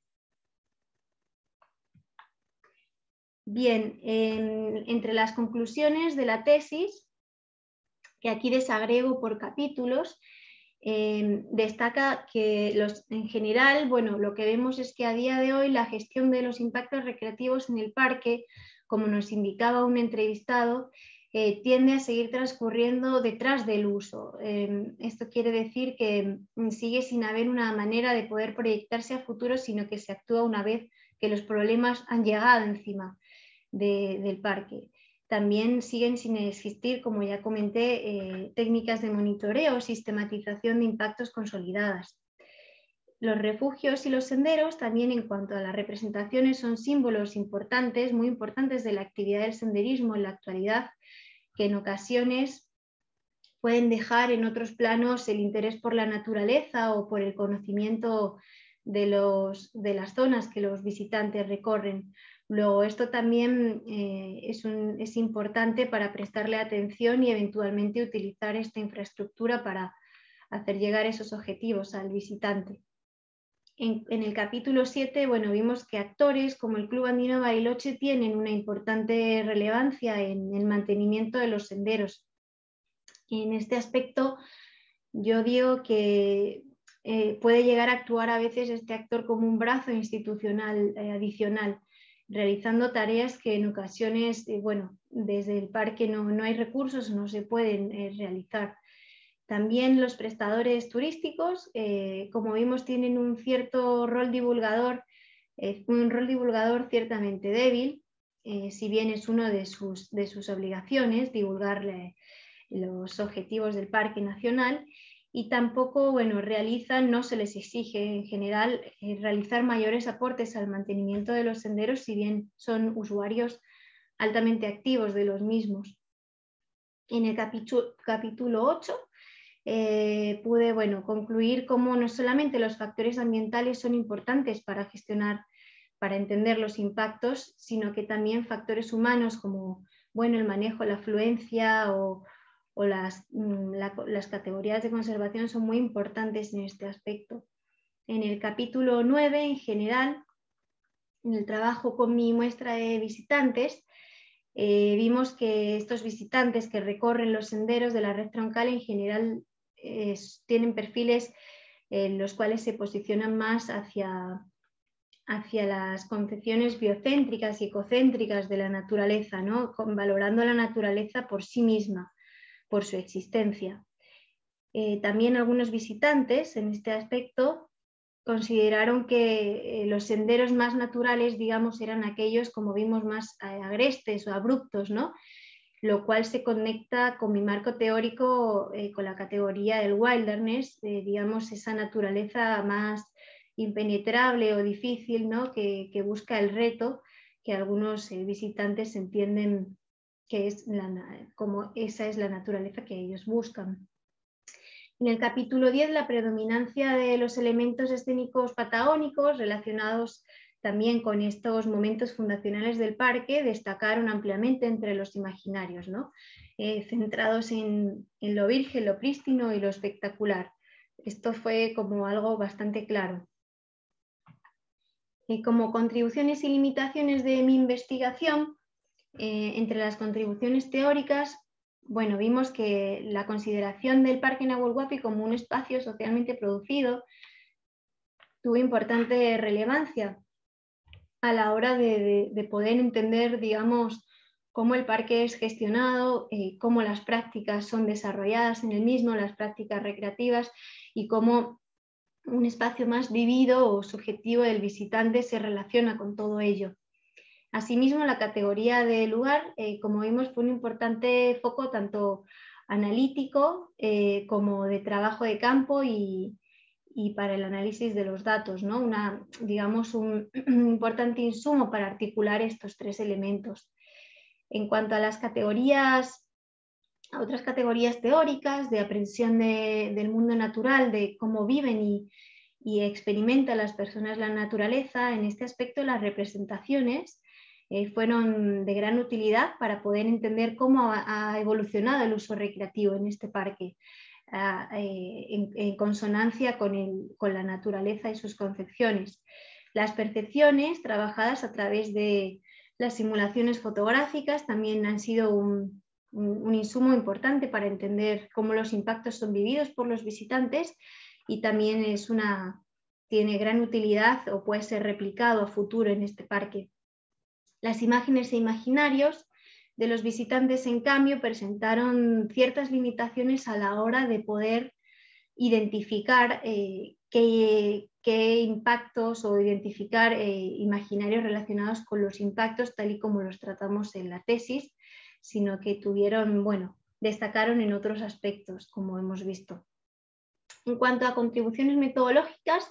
S2: Bien, entre las conclusiones de la tesis, que aquí desagrego por capítulos, destaca que en general, bueno, lo que vemos es que a día de hoy la gestión de los impactos recreativos en el parque, como nos indicaba un entrevistado, tiende a seguir transcurriendo detrás del uso. Esto quiere decir que sigue sin haber una manera de poder proyectarse a futuro, sino que se actúa una vez que los problemas han llegado encima del parque. También siguen sin existir, como ya comenté, técnicas de monitoreo o sistematización de impactos consolidadas. Los refugios y los senderos, también en cuanto a las representaciones, son símbolos importantes, muy importantes de la actividad del senderismo en la actualidad, que en ocasiones pueden dejar en otros planos el interés por la naturaleza o por el conocimiento de las zonas que los visitantes recorren. Luego, esto también es importante para prestarle atención y eventualmente utilizar esta infraestructura para hacer llegar esos objetivos al visitante. En el capítulo 7, bueno, vimos que actores como el Club Andino Bariloche tienen una importante relevancia en el mantenimiento de los senderos. En este aspecto, yo digo que puede llegar a actuar a veces este actor como un brazo institucional adicional, realizando tareas que en ocasiones, bueno, desde el parque no hay recursos, no se pueden realizar. También los prestadores turísticos, como vimos, tienen un cierto rol divulgador, ciertamente débil, si bien es una de sus obligaciones, divulgarle los objetivos del Parque Nacional, y tampoco, bueno, no se les exige en general realizar mayores aportes al mantenimiento de los senderos, si bien son usuarios altamente activos de los mismos. En el capítulo 8 pude concluir cómo no solamente los factores ambientales son importantes para gestionar, para entender los impactos, sino que también factores humanos como el manejo, la afluencia o las categorías de conservación son muy importantes en este aspecto. En el capítulo 9, en general, en el trabajo con mi muestra de visitantes, vimos que estos visitantes que recorren los senderos de la red troncal en general tienen perfiles en los cuales se posicionan más hacia las concepciones biocéntricas y ecocéntricas de la naturaleza, ¿no? Valorando la naturaleza por sí misma, por su existencia. También algunos visitantes en este aspecto consideraron que los senderos más naturales, digamos, eran aquellos, como vimos, más agrestes o abruptos, ¿no? Lo cual se conecta con mi marco teórico, con la categoría del wilderness, digamos, esa naturaleza más impenetrable o difícil, ¿no? que busca el reto, que algunos visitantes entienden que es como esa es la naturaleza que ellos buscan. En el capítulo 10, la predominancia de los elementos escénicos patagónicos relacionados también con estos momentos fundacionales del parque destacaron ampliamente entre los imaginarios, ¿no? Centrados en lo virgen, lo prístino y lo espectacular. Esto fue como algo bastante claro. Como contribuciones y limitaciones de mi investigación, entre las contribuciones teóricas, vimos que la consideración del Parque Nahuel Huapi como un espacio socialmente producido tuvo importante relevancia a la hora de poder entender, digamos, cómo el parque es gestionado, cómo las prácticas son desarrolladas en el mismo, las prácticas recreativas, y cómo un espacio más vivido o subjetivo del visitante se relaciona con todo ello. Asimismo, la categoría de lugar, como vimos, fue un importante foco tanto analítico como de trabajo de campo y para el análisis de los datos, ¿no? Digamos, un importante insumo para articular estos tres elementos. En cuanto a las categorías, a otras categorías teóricas de aprehensión del mundo natural, de cómo viven y experimentan las personas la naturaleza, en este aspecto las representaciones fueron de gran utilidad para poder entender cómo ha evolucionado el uso recreativo en este parque, en consonancia con la naturaleza y sus concepciones. Las percepciones trabajadas a través de las simulaciones fotográficas también han sido un insumo importante para entender cómo los impactos son vividos por los visitantes, y también tiene gran utilidad o puede ser replicado a futuro en este parque. Las imágenes e imaginarios de los visitantes, en cambio, presentaron ciertas limitaciones a la hora de poder identificar qué impactos o identificar imaginarios relacionados con los impactos tal y como los tratamos en la tesis, sino que destacaron en otros aspectos, como hemos visto. En cuanto a contribuciones metodológicas,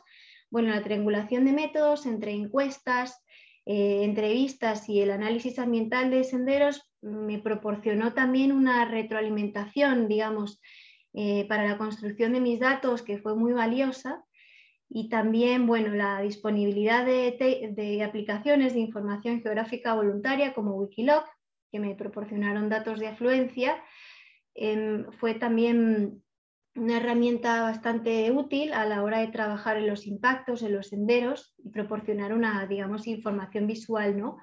S2: la triangulación de métodos entre encuestas, entrevistas y el análisis ambiental de senderos me proporcionó también una retroalimentación, digamos, para la construcción de mis datos, que fue muy valiosa, y también la disponibilidad de aplicaciones de información geográfica voluntaria como Wikiloc, que me proporcionaron datos de afluencia, fue también una herramienta bastante útil a la hora de trabajar en los impactos, en los senderos, y proporcionar una, digamos, información visual, ¿no?,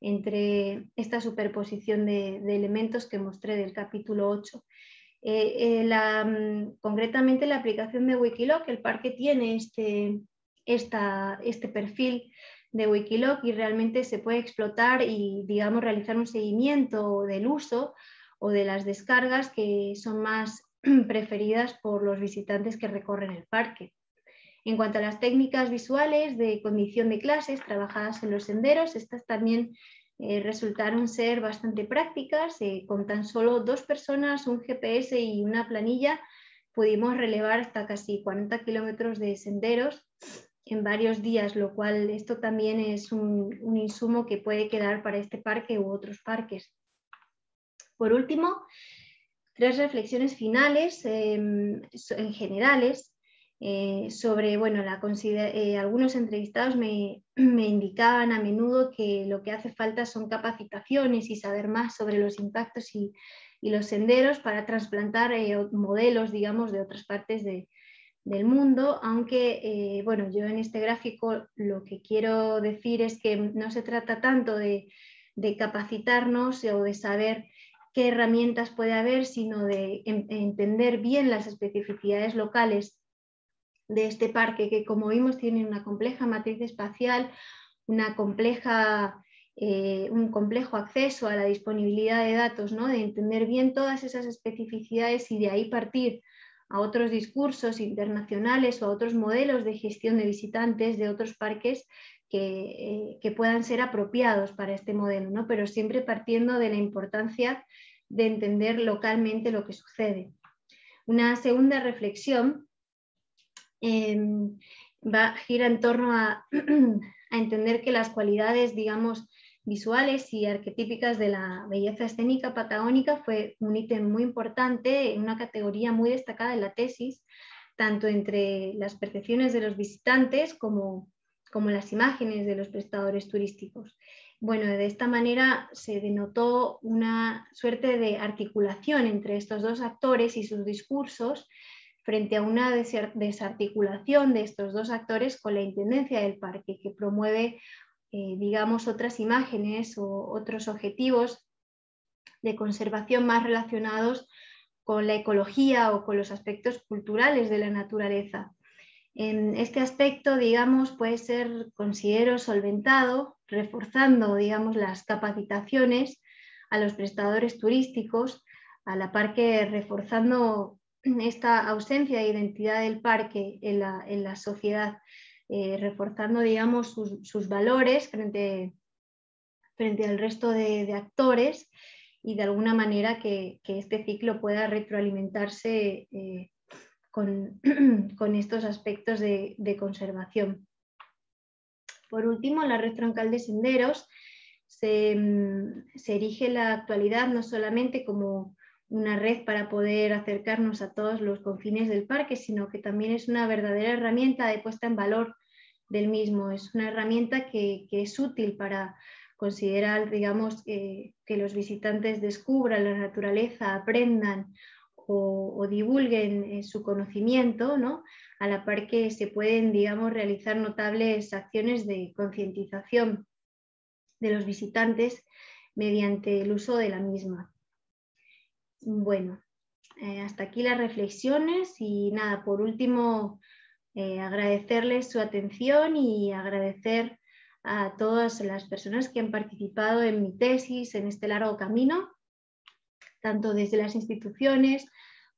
S2: entre esta superposición de elementos que mostré del capítulo 8. Concretamente la aplicación de Wikiloc, el parque tiene este perfil de Wikiloc y realmente se puede explotar y, digamos, realizar un seguimiento del uso o de las descargas que son más preferidas por los visitantes que recorren el parque. En cuanto a las técnicas visuales de condición de clases trabajadas en los senderos, estas también resultaron ser bastante prácticas. Con tan solo 2 personas, un GPS y una planilla, pudimos relevar hasta casi 40 kilómetros de senderos en varios días, lo cual esto también es un insumo que puede quedar para este parque u otros parques. Por último, tres reflexiones finales en generales sobre, bueno, algunos entrevistados me indicaban a menudo que lo que hace falta son capacitaciones y saber más sobre los impactos y los senderos para trasplantar modelos, digamos, de otras partes del mundo, aunque, bueno, yo en este gráfico lo que quiero decir es que no se trata tanto de capacitarnos o de saber qué herramientas puede haber, sino de entender bien las especificidades locales de este parque, que como vimos tiene una compleja matriz espacial, un complejo acceso a la disponibilidad de datos, ¿no? De entender bien todas esas especificidades y de ahí partir a otros discursos internacionales o a otros modelos de gestión de visitantes de otros parques que puedan ser apropiados para este modelo, ¿no? Pero siempre partiendo de la importancia de entender localmente lo que sucede. Una segunda reflexión gira en torno a entender que las cualidades, digamos, visuales y arquetípicas de la belleza escénica patagónica fue un ítem muy importante, una categoría muy destacada en la tesis, tanto entre las percepciones de los visitantes como las imágenes de los prestadores turísticos. Bueno, de esta manera se denotó una suerte de articulación entre estos dos actores y sus discursos, frente a una desarticulación de estos dos actores con la intendencia del parque, que promueve, digamos, otras imágenes o otros objetivos de conservación más relacionados con la ecología o con los aspectos culturales de la naturaleza. En este aspecto, digamos, puede ser, considero, solventado, reforzando, digamos, las capacitaciones a los prestadores turísticos, a la par que reforzando esta ausencia de identidad del parque en la sociedad, reforzando, digamos, sus valores frente al resto de actores y de alguna manera que este ciclo pueda retroalimentarse con estos aspectos de conservación. Por último, la red troncal de senderos se erige en la actualidad no solamente como una red para poder acercarnos a todos los confines del parque, sino que también es una verdadera herramienta de puesta en valor del mismo. Es una herramienta que es útil para considerar, digamos, que los visitantes descubran la naturaleza, aprendan o divulguen su conocimiento, ¿no? A la par que se pueden, digamos, realizar notables acciones de concientización de los visitantes mediante el uso de la misma. Bueno, hasta aquí las reflexiones y nada, por último, agradecerles su atención y agradecer a todas las personas que han participado en mi tesis, en este largo camino, tanto desde las instituciones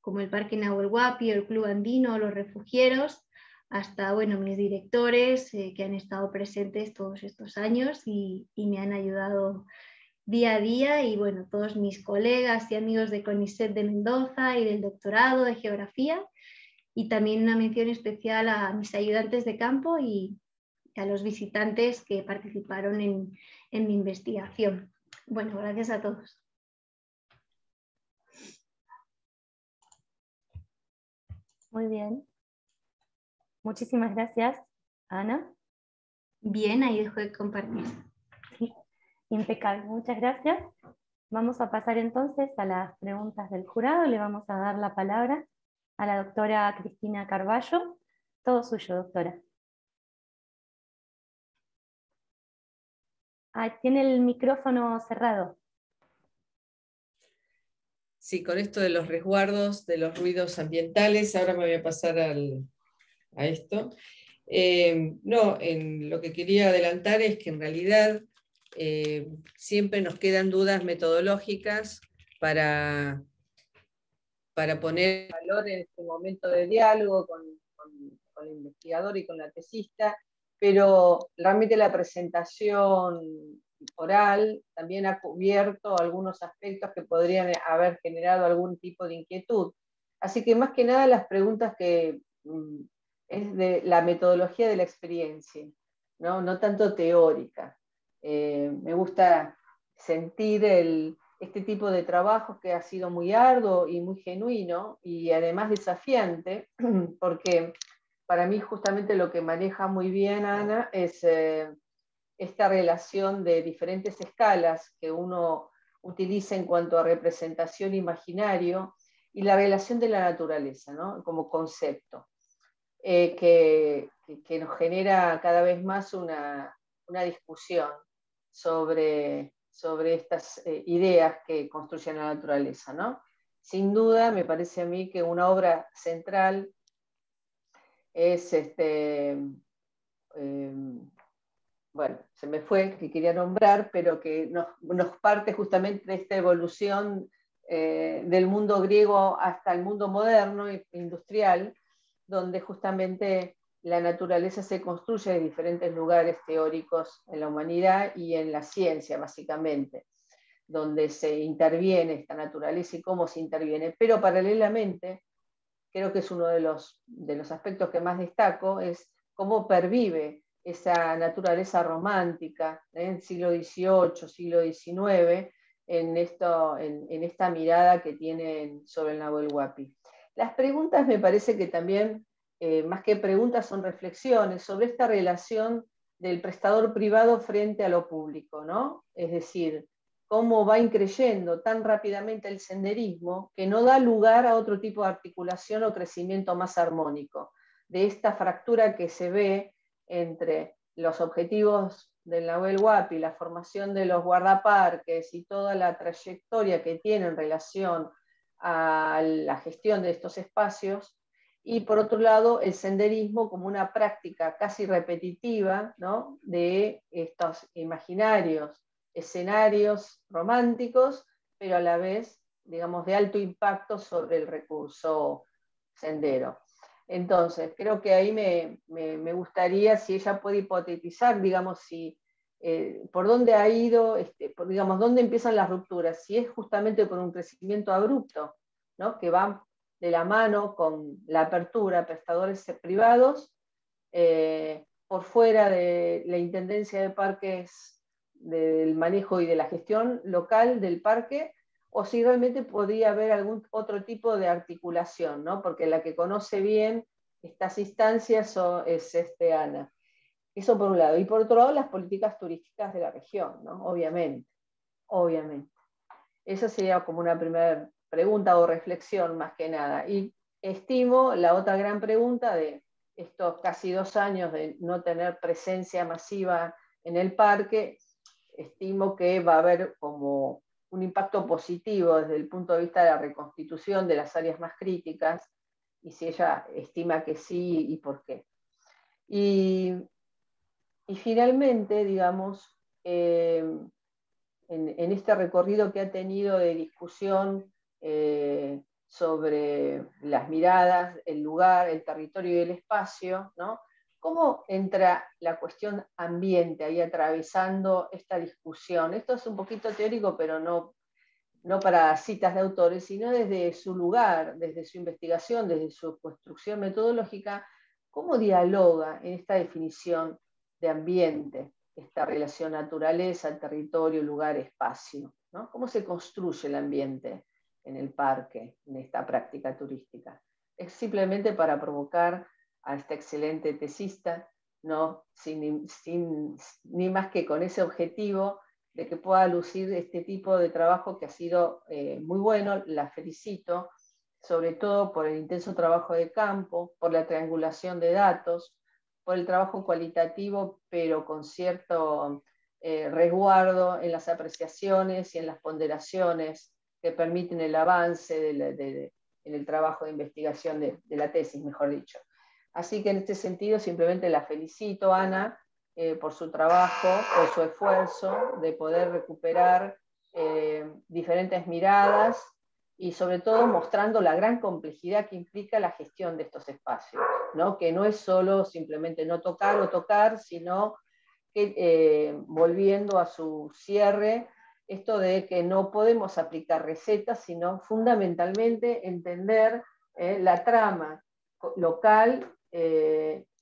S2: como el Parque Nahuel Huapi, el Club Andino, los refugieros, hasta, bueno, mis directores que han estado presentes todos estos años y me han ayudado día a día, y bueno, todos mis colegas y amigos de CONICET de Mendoza y del doctorado de Geografía, y también una mención especial a mis ayudantes de campo y a los visitantes que participaron en mi investigación. Bueno, gracias a todos.
S1: Muy bien. Muchísimas gracias, Ana.
S2: Bien, ahí dejo de compartir.
S1: Sí, impecable, muchas gracias. Vamos a pasar entonces a las preguntas del jurado. Le vamos a dar la palabra a la doctora Cristina Carballo. Todo suyo, doctora. Tiene el micrófono cerrado.
S3: Sí, con esto de los resguardos, de los ruidos ambientales, ahora me voy a pasar a esto. No, lo que quería adelantar es que en realidad siempre nos quedan dudas metodológicas para poner en valor en este momento de diálogo con el investigador y con la tesista, pero realmente la presentación oral también ha cubierto algunos aspectos que podrían haber generado algún tipo de inquietud. Así que más que nada las preguntas que es de la metodología de la experiencia, no tanto teórica. Me gusta sentir
S4: este tipo de trabajo que ha sido muy arduo y muy genuino y además desafiante, porque para mí justamente lo que maneja muy bien Ana es esta relación de diferentes escalas que uno utiliza en cuanto a representación imaginario y la relación de la naturaleza, ¿no? Como concepto, que nos genera cada vez más una discusión sobre estas ideas que construyen la naturaleza, ¿no? Sin duda, me parece a mí que una obra central es bueno, se me fue, que quería nombrar, pero que nos parte justamente de esta evolución del mundo griego hasta el mundo moderno e industrial, donde justamente la naturaleza se construye en diferentes lugares teóricos en la humanidad y en la ciencia, básicamente, donde se interviene esta naturaleza y cómo se interviene. Pero paralelamente, creo que es uno de los aspectos que más destaco, es cómo pervive esa naturaleza romántica en el siglo XVIII, siglo XIX, en esta mirada que tienen sobre el Nahuel Huapi. Las preguntas me parece que también, más que preguntas, son reflexiones sobre esta relación del prestador privado frente a lo público, ¿no? Es decir, cómo va increyendo tan rápidamente el senderismo que no da lugar a otro tipo de articulación o crecimiento más armónico. De esta fractura que se ve entre los objetivos del Nahuel Huapi, la formación de los guardaparques y toda la trayectoria que tiene en relación a la gestión de estos espacios, y por otro lado el senderismo como una práctica casi repetitiva, ¿no?, de estos imaginarios, escenarios románticos, pero a la vez, digamos, de alto impacto sobre el recurso sendero. Entonces, creo que ahí me gustaría, si ella puede hipotetizar, digamos, por dónde ha ido, digamos, dónde empiezan las rupturas, si es justamente por un crecimiento abrupto, ¿no?, que va de la mano con la apertura a prestadores privados, por fuera de la Intendencia de Parques, del manejo y de la gestión local del parque, o si realmente podría haber algún otro tipo de articulación, ¿no?, porque la que conoce bien estas instancias es Ana. Eso por un lado. Y por otro lado, las políticas turísticas de la región, ¿no?, obviamente. Esa sería como una primera pregunta o reflexión más que nada. Y estimo la otra gran pregunta de estos casi 2 años de no tener presencia masiva en el parque, estimo que va a haber como un impacto positivo desde el punto de vista de la reconstitución de las áreas más críticas, y si ella estima que sí y por qué. Y finalmente, digamos, en este recorrido que ha tenido de discusión sobre las miradas, el lugar, el territorio y el espacio, ¿no?, ¿cómo entra la cuestión ambiente ahí atravesando esta discusión? Esto es un poquito teórico, pero no para citas de autores, sino desde su lugar, desde su investigación, desde su construcción metodológica, ¿cómo dialoga en esta definición de ambiente esta relación naturaleza, territorio, lugar, espacio, ¿no? ¿Cómo se construye el ambiente en el parque, en esta práctica turística? Es simplemente para provocar a esta excelente tesista, ¿no?, ni más que con ese objetivo de que pueda lucir este tipo de trabajo que ha sido muy bueno. La felicito, sobre todo por el intenso trabajo de campo, por la triangulación de datos, por el trabajo cualitativo, pero con cierto resguardo en las apreciaciones y en las ponderaciones que permiten el avance en el trabajo de investigación de la tesis, mejor dicho. Así que en este sentido simplemente la felicito, Ana, por su trabajo, por su esfuerzo de poder recuperar diferentes miradas y sobre todo mostrando la gran complejidad que implica la gestión de estos espacios, ¿no?, que no es solo simplemente no tocar o tocar, sino que volviendo a su cierre, esto de que no podemos aplicar recetas, sino fundamentalmente entender la trama local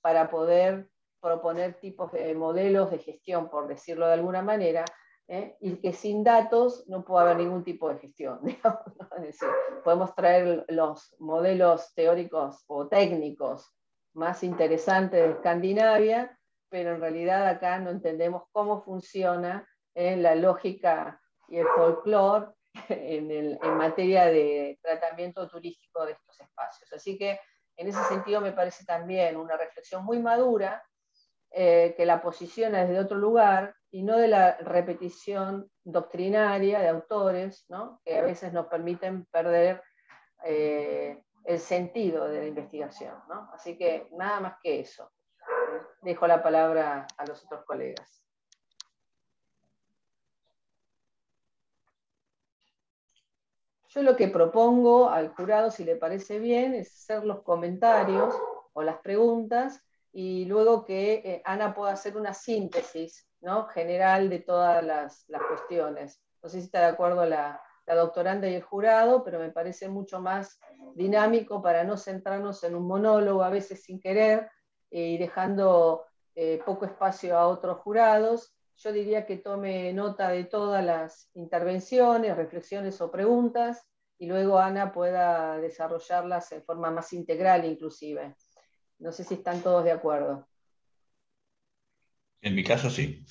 S4: para poder proponer tipos de modelos de gestión, por decirlo de alguna manera, y que sin datos no puede haber ningún tipo de gestión, digamos, ¿no? Es decir, podemos traer los modelos teóricos o técnicos más interesantes de Escandinavia, pero en realidad acá no entendemos cómo funciona la lógica y el folclore en materia de tratamiento turístico de estos espacios. Así que en ese sentido me parece también una reflexión muy madura, que la posiciona desde otro lugar y no de la repetición doctrinaria de autores, ¿no? Que a veces nos permiten perder el sentido de la investigación, ¿no? Así que nada más que eso. Dejo la palabra a los otros colegas. Yo lo que propongo al jurado, si le parece bien, es hacer los comentarios o las preguntas y luego que Ana pueda hacer una síntesis, ¿no?, general de todas las cuestiones. No sé si está de acuerdo la doctoranda y el jurado, pero me parece mucho más dinámico para no centrarnos en un monólogo, a veces sin querer, y dejando poco espacio a otros jurados. Yo diría que tome nota de todas las intervenciones, reflexiones o preguntas, y luego Ana pueda desarrollarlas en forma más integral inclusive. No sé si están todos de acuerdo.
S5: En mi caso, sí.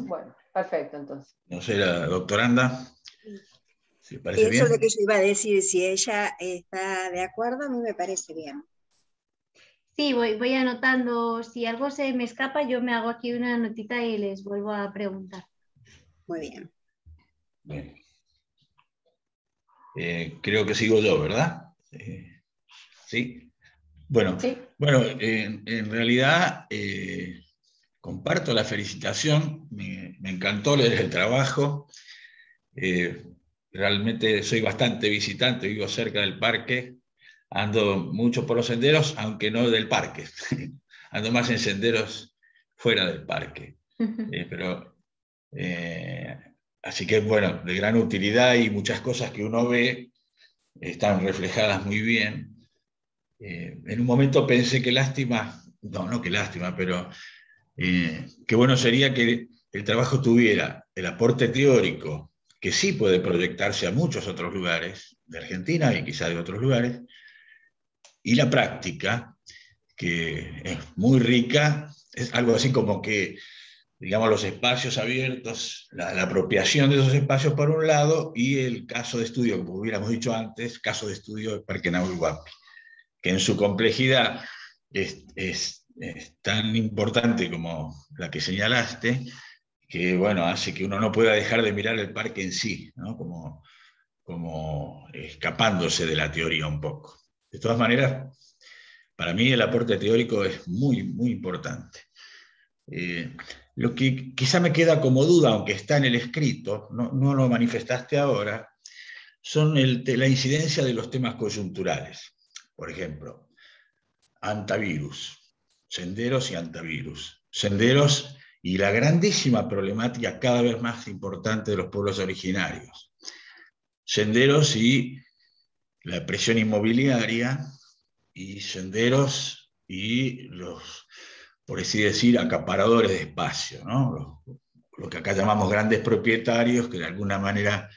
S4: Bueno, perfecto, entonces.
S5: No sé, la doctoranda, si le parece
S6: Eso
S5: bien.
S6: es lo que yo iba a decir, si ella está de acuerdo, a mí me parece bien.
S2: Sí, voy anotando. Si algo se me escapa, yo me hago aquí una notita y les vuelvo a preguntar.
S6: Muy bien.
S5: Bien. Creo que sigo yo, ¿verdad? Sí. Bueno,
S4: ¿Sí?
S5: bueno, en realidad comparto la felicitación. Me encantó leer el trabajo. Realmente soy bastante visitante, vivo cerca del parque. Ando mucho por los senderos, aunque no del parque. Ando más en senderos fuera del parque. Así que, bueno, de gran utilidad, y muchas cosas que uno ve están reflejadas muy bien. En un momento pensé que lástima, no que lástima, pero qué bueno sería que el trabajo tuviera el aporte teórico, que sí puede proyectarse a muchos otros lugares de Argentina y quizá de otros lugares, y la práctica, que es muy rica. Es algo así como que, digamos, los espacios abiertos, la apropiación de esos espacios por un lado, y el caso de estudio, como hubiéramos dicho antes, caso de estudio del Parque Nahuel Huapi, que en su complejidad es tan importante como la que señalaste, que, bueno, hace que uno no pueda dejar de mirar el parque en sí, ¿no? como escapándose de la teoría un poco. De todas maneras, para mí el aporte teórico es muy, muy importante. Lo que quizá me queda como duda, aunque está en el escrito, no lo manifestaste ahora, son la incidencia de los temas coyunturales. Por ejemplo, antivirus, senderos y antivirus. Senderos y la grandísima problemática cada vez más importante de los pueblos originarios. Senderos y la presión inmobiliaria, y senderos y los, por así decir, acaparadores de espacio, ¿no? Lo que acá llamamos grandes propietarios, que de alguna manera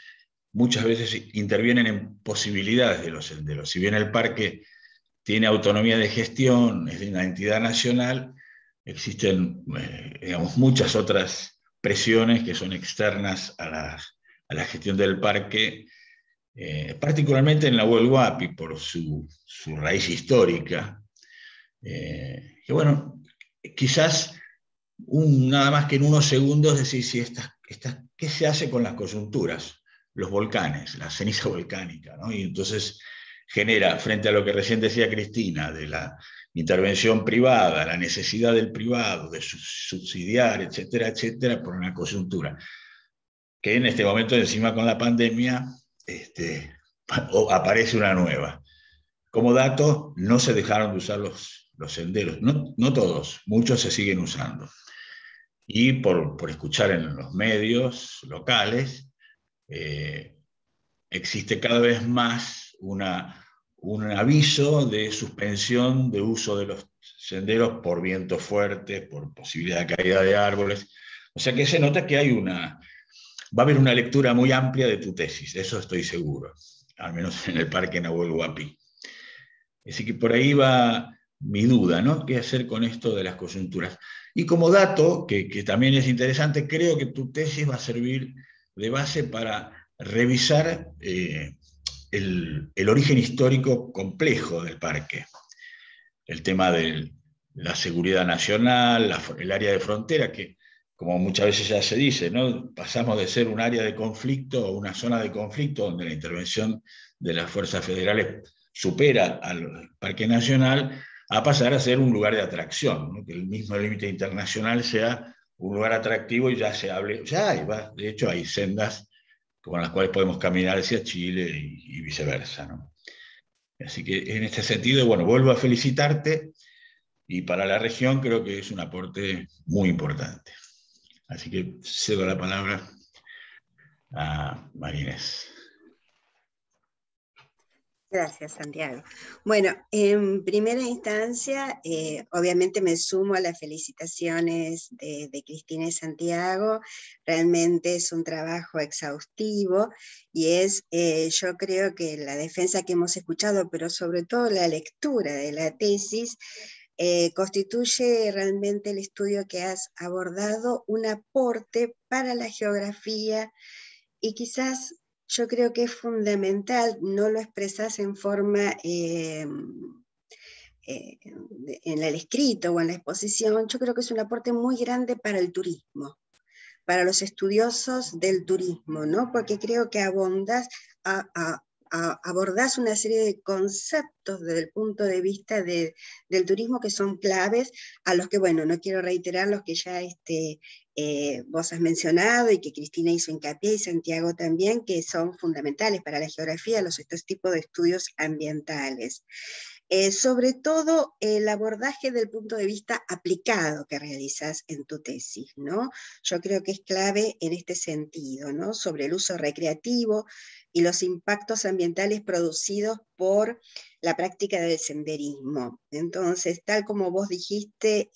S5: muchas veces intervienen en posibilidades de los senderos. Si bien el parque tiene autonomía de gestión, es de una entidad nacional, existen digamos, muchas otras presiones que son externas a la gestión del parque, particularmente en Nahuel Huapi, por su raíz histórica. Que bueno, quizás nada más que en unos segundos decir si qué se hace con las coyunturas, los volcanes, la ceniza volcánica, ¿no? Y entonces genera, frente a lo que recién decía Cristina, de la intervención privada, la necesidad del privado de subsidiar, etcétera, etcétera, por una coyuntura, que en este momento, encima con la pandemia, aparece una nueva. Como dato, no se dejaron de usar los senderos, no todos, muchos se siguen usando. Y por escuchar en los medios locales, existe cada vez más un aviso de suspensión de uso de los senderos por vientos fuertes, por posibilidad de caída de árboles. O sea que se nota que hay va a haber una lectura muy amplia de tu tesis, eso estoy seguro, al menos en el Parque Nahuel Huapi. Así que por ahí va mi duda, ¿no? ¿Qué hacer con esto de las coyunturas? Y como dato, que también es interesante, creo que tu tesis va a servir de base para revisar el origen histórico complejo del parque. El tema de la seguridad nacional, el área de frontera, que como muchas veces ya se dice, ¿no? Pasamos de ser un área de conflicto o una zona de conflicto donde la intervención de las fuerzas federales supera al Parque Nacional, a pasar a ser un lugar de atracción, ¿no? Que el mismo límite internacional sea un lugar atractivo y ya se hable, ya hay, de hecho hay sendas con las cuales podemos caminar hacia Chile y viceversa, ¿no? Así que en este sentido, bueno, vuelvo a felicitarte y para la región creo que es un aporte muy importante. Así que cedo la palabra a María Inés.
S6: Gracias, Santiago. Bueno, en primera instancia, obviamente me sumo a las felicitaciones de Cristina y Santiago. Realmente es un trabajo exhaustivo y yo creo que la defensa que hemos escuchado, pero sobre todo la lectura de la tesis, constituye realmente el estudio que has abordado, un aporte para la geografía y quizás yo creo que es fundamental, no lo expresas en forma en el escrito o en la exposición, yo creo que es un aporte muy grande para el turismo, para los estudiosos del turismo, ¿no? Porque creo que abordás una serie de conceptos desde el punto de vista del turismo que son claves, a los que, bueno, no quiero reiterar los que ya vos has mencionado y que Cristina hizo hincapié y Santiago también, que son fundamentales para la geografía, estos tipos de estudios ambientales. Sobre todo el abordaje del punto de vista aplicado que realizas en tu tesis, ¿no? Yo creo que es clave en este sentido, ¿no? Sobre el uso recreativo y los impactos ambientales producidos por la práctica del senderismo. Entonces, tal como vos dijiste,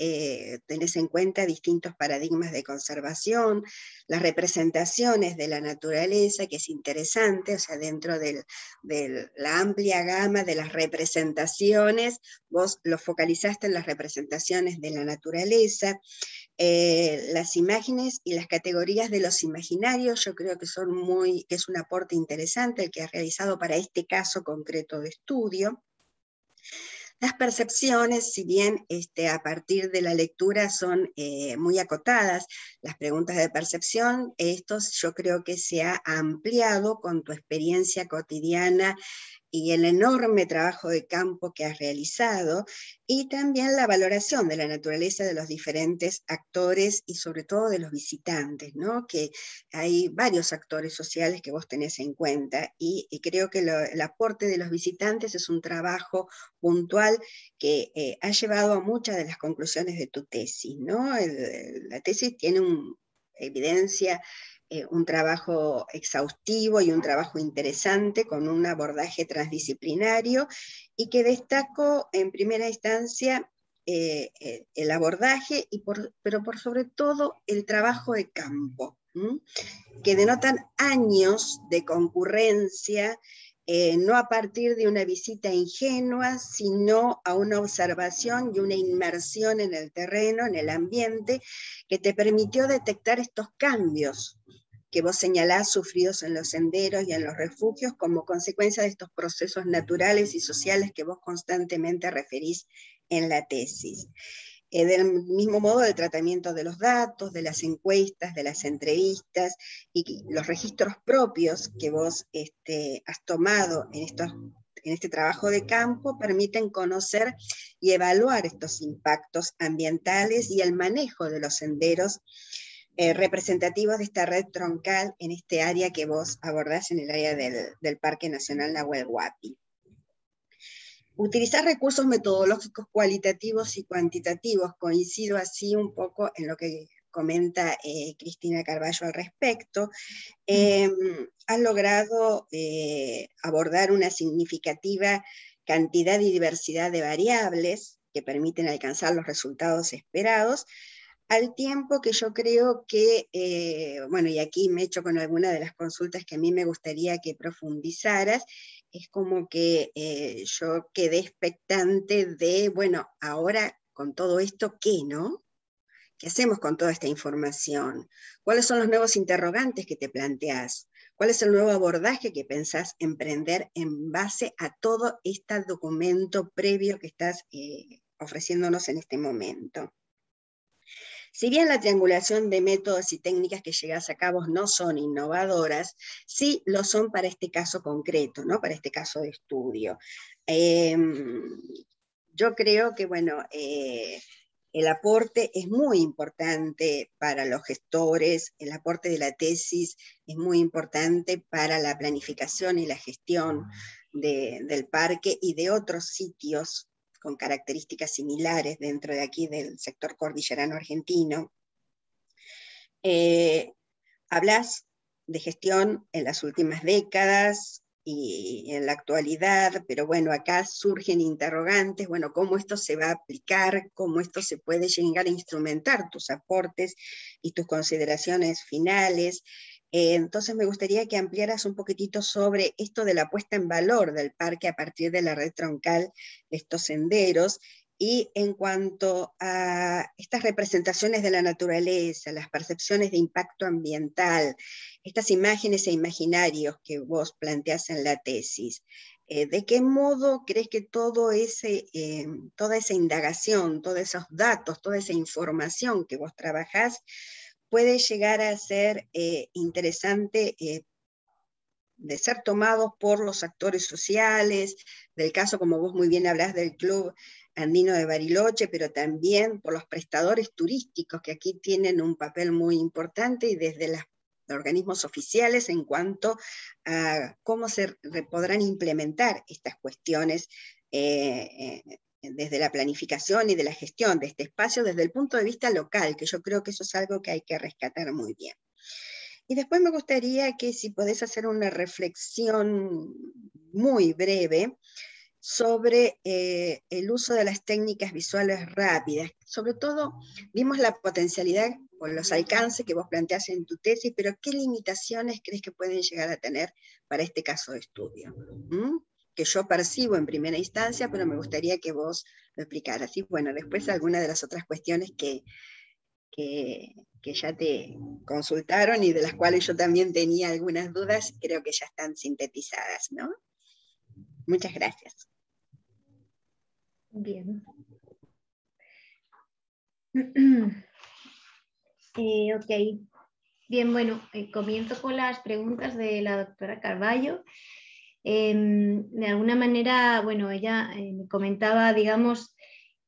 S6: tenés en cuenta distintos paradigmas de conservación, las representaciones de la naturaleza, que es interesante, o sea, dentro de la amplia gama de las representaciones, vos lo focalizaste en las representaciones de la naturaleza, las imágenes y las categorías de los imaginarios, yo creo que es un aporte interesante el que has realizado para este caso concreto de estudio. Las percepciones, si bien a partir de la lectura son muy acotadas, las preguntas de percepción, yo creo que se ha ampliado con tu experiencia cotidiana y el enorme trabajo de campo que has realizado, y también la valoración de la naturaleza de los diferentes actores y sobre todo de los visitantes, ¿no? Que hay varios actores sociales que vos tenés en cuenta, y creo que el aporte de los visitantes es un trabajo puntual que ha llevado a muchas de las conclusiones de tu tesis, ¿no? La tesis tiene evidencia un trabajo exhaustivo y un trabajo interesante con un abordaje transdisciplinario, y que destaco en primera instancia el abordaje, pero por sobre todo el trabajo de campo, que denotan años de concurrencia, no a partir de una visita ingenua, sino a una observación y una inmersión en el terreno, en el ambiente, que te permitió detectar estos cambios que vos señalás sufridos en los senderos y en los refugios como consecuencia de estos procesos naturales y sociales que vos constantemente referís en la tesis. Del mismo modo, el tratamiento de los datos, de las encuestas, de las entrevistas y los registros propios que vos has tomado en este trabajo de campo permiten conocer y evaluar estos impactos ambientales y el manejo de los senderos representativos de esta red troncal en este área que vos abordás en el área del Parque Nacional Nahuel Huapi. Utilizar recursos metodológicos cualitativos y cuantitativos, coincido así un poco en lo que comenta Cristina Carballo al respecto. Has logrado abordar una significativa cantidad y diversidad de variables que permiten alcanzar los resultados esperados, al tiempo que yo creo que, bueno, y aquí me echo con alguna de las consultas que a mí me gustaría que profundizaras, es como que yo quedé expectante de, bueno, ahora con todo esto, ¿qué, no? ¿Qué hacemos con toda esta información? ¿Cuáles son los nuevos interrogantes que te planteás? ¿Cuál es el nuevo abordaje que pensás emprender en base a todo este documento previo que estás ofreciéndonos en este momento? Si bien la triangulación de métodos y técnicas que llegas a cabo no son innovadoras, sí lo son para este caso concreto, ¿no? Para este caso de estudio. Yo creo que, bueno, el aporte es muy importante para los gestores, el aporte de la tesis es muy importante para la planificación y la gestión del parque y de otros sitios con características similares dentro de aquí del sector cordillerano argentino. Hablas de gestión en las últimas décadas y en la actualidad, pero bueno, acá surgen interrogantes, bueno, cómo esto se va a aplicar, cómo esto se puede llegar a instrumentar, tus aportes y tus consideraciones finales. Entonces me gustaría que ampliaras un poquitito sobre esto de la puesta en valor del parque a partir de la red troncal de estos senderos, y en cuanto a estas representaciones de la naturaleza, las percepciones de impacto ambiental, estas imágenes e imaginarios que vos planteás en la tesis, ¿de qué modo crees que toda esa indagación, todos esos datos, toda esa información que vos trabajás puede llegar a ser interesante de ser tomados por los actores sociales, del caso, como vos muy bien hablás, del Club Andino de Bariloche, pero también por los prestadores turísticos, que aquí tienen un papel muy importante, y desde los organismos oficiales en cuanto a cómo se podrán implementar estas cuestiones desde la planificación y de la gestión de este espacio desde el punto de vista local, que yo creo que eso es algo que hay que rescatar muy bien. Y después me gustaría que si podés hacer una reflexión muy breve sobre el uso de las técnicas visuales rápidas. Sobre todo, vimos la potencialidad o los alcances que vos planteás en tu tesis, pero ¿qué limitaciones crees que pueden llegar a tener para este caso de estudio? Que yo percibo en primera instancia, pero me gustaría que vos lo explicaras. Y bueno, después algunas de las otras cuestiones que ya te consultaron y de las cuales yo también tenía algunas dudas, creo que ya están sintetizadas, ¿no? Muchas gracias.
S2: Bien. Ok. Bien, bueno, comienzo con las preguntas de la doctora Carballo. De alguna manera, bueno, ella me comentaba, digamos,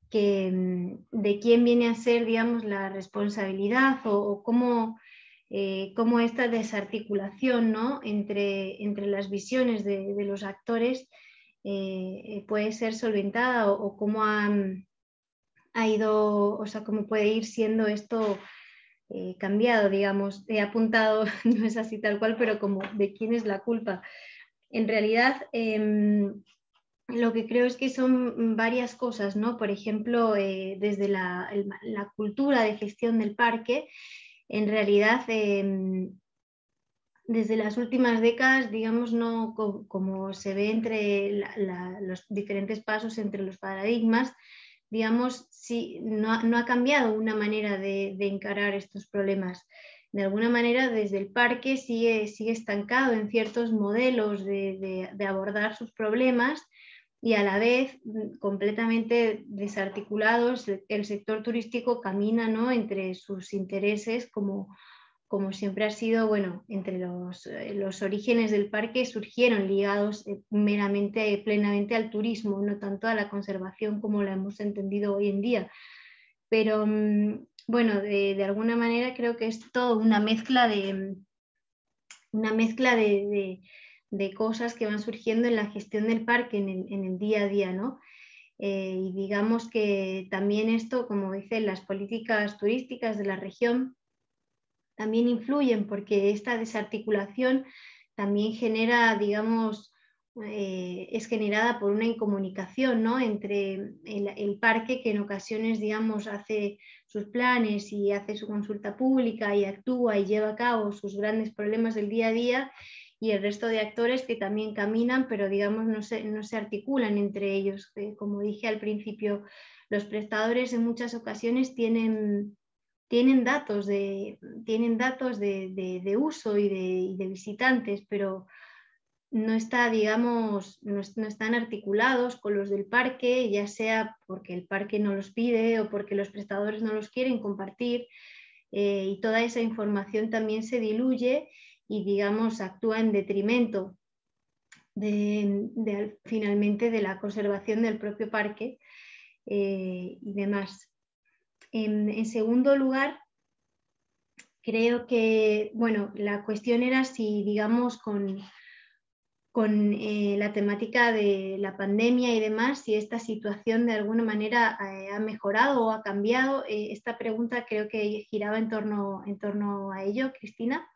S2: que de quién viene a ser, digamos, la responsabilidad o cómo esta desarticulación, ¿no?, entre las visiones de los actores puede ser solventada o cómo ha ido, o sea, cómo puede ir siendo esto cambiado, digamos. He apuntado, no es así tal cual, pero como de quién es la culpa. En realidad, lo que creo es que son varias cosas, ¿no? Por ejemplo, desde la cultura de gestión del parque, en realidad, desde las últimas décadas, digamos, no, como se ve entre los diferentes pasos entre los paradigmas, digamos, sí, no ha cambiado una manera de encarar estos problemas. De alguna manera, desde el parque sigue estancado en ciertos modelos de abordar sus problemas, y a la vez completamente desarticulados. El sector turístico camina, ¿no?, entre sus intereses, como siempre ha sido. Bueno, entre los orígenes del parque surgieron ligados meramente, plenamente al turismo, no tanto a la conservación como la hemos entendido hoy en día. Pero bueno, de alguna manera creo que es todo una mezcla de cosas que van surgiendo en la gestión del parque en el día a día, ¿no? Y digamos que también esto, como dicen, las políticas turísticas de la región también influyen, porque esta desarticulación también genera, digamos, es generada por una incomunicación, ¿no?, entre el parque, que en ocasiones, digamos, hace sus planes y hace su consulta pública y actúa y lleva a cabo sus grandes problemas del día a día, y el resto de actores que también caminan, pero digamos no se articulan entre ellos. Como dije al principio, los prestadores en muchas ocasiones tienen datos de uso y de visitantes, pero no están articulados con los del parque, ya sea porque el parque no los pide o porque los prestadores no los quieren compartir, y toda esa información también se diluye y, digamos, actúa en detrimento finalmente de la conservación del propio parque, y demás. En segundo lugar, creo que, bueno, la cuestión era si, digamos, con la temática de la pandemia y demás, si esta situación de alguna manera ha mejorado o ha cambiado. Esta pregunta creo que giraba en torno a ello, Cristina.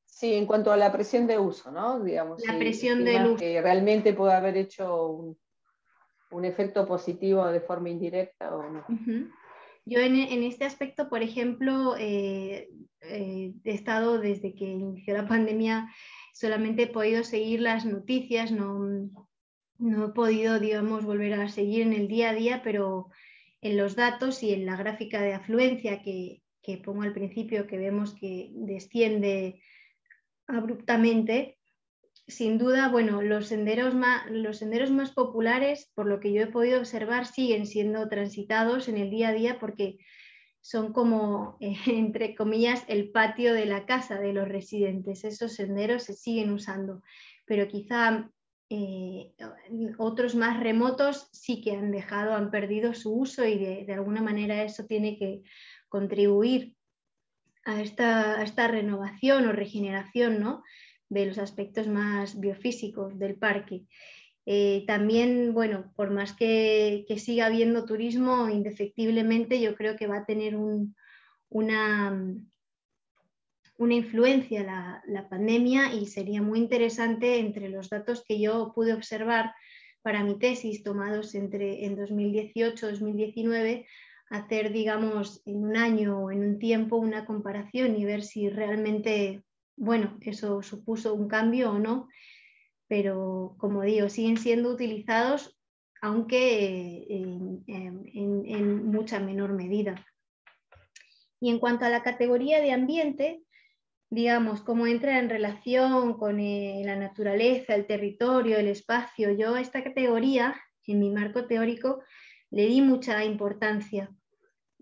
S4: Sí, en cuanto a la presión de uso, ¿no? Digamos,
S2: La
S4: si
S2: presión del
S4: estimas
S2: uso.
S4: que realmente puede haber hecho un efecto positivo de forma indirecta o no.
S2: Yo en este aspecto, por ejemplo, he estado desde que inició la pandemia, solamente he podido seguir las noticias, no he podido, digamos, volver a seguir en el día a día, pero en los datos y en la gráfica de afluencia que pongo al principio, que vemos que desciende abruptamente, sin duda, bueno, los senderos más populares, por lo que yo he podido observar, siguen siendo transitados en el día a día, porque son como, entre comillas, el patio de la casa de los residentes. Esos senderos se siguen usando, pero quizá otros más remotos sí que han perdido su uso, y de alguna manera eso tiene que contribuir a esta renovación o regeneración, ¿no?, de los aspectos más biofísicos del parque. También, bueno, por más que siga habiendo turismo, indefectiblemente yo creo que va a tener una influencia la pandemia, y sería muy interesante, entre los datos que yo pude observar para mi tesis, tomados en 2018-2019, hacer, digamos, en un año o en un tiempo una comparación y ver si realmente, bueno, eso supuso un cambio o no. Pero, como digo, siguen siendo utilizados, aunque en mucha menor medida. Y en cuanto a la categoría de ambiente, digamos, cómo entra en relación con la naturaleza, el territorio, el espacio, yo a esta categoría, en mi marco teórico, le di mucha importancia,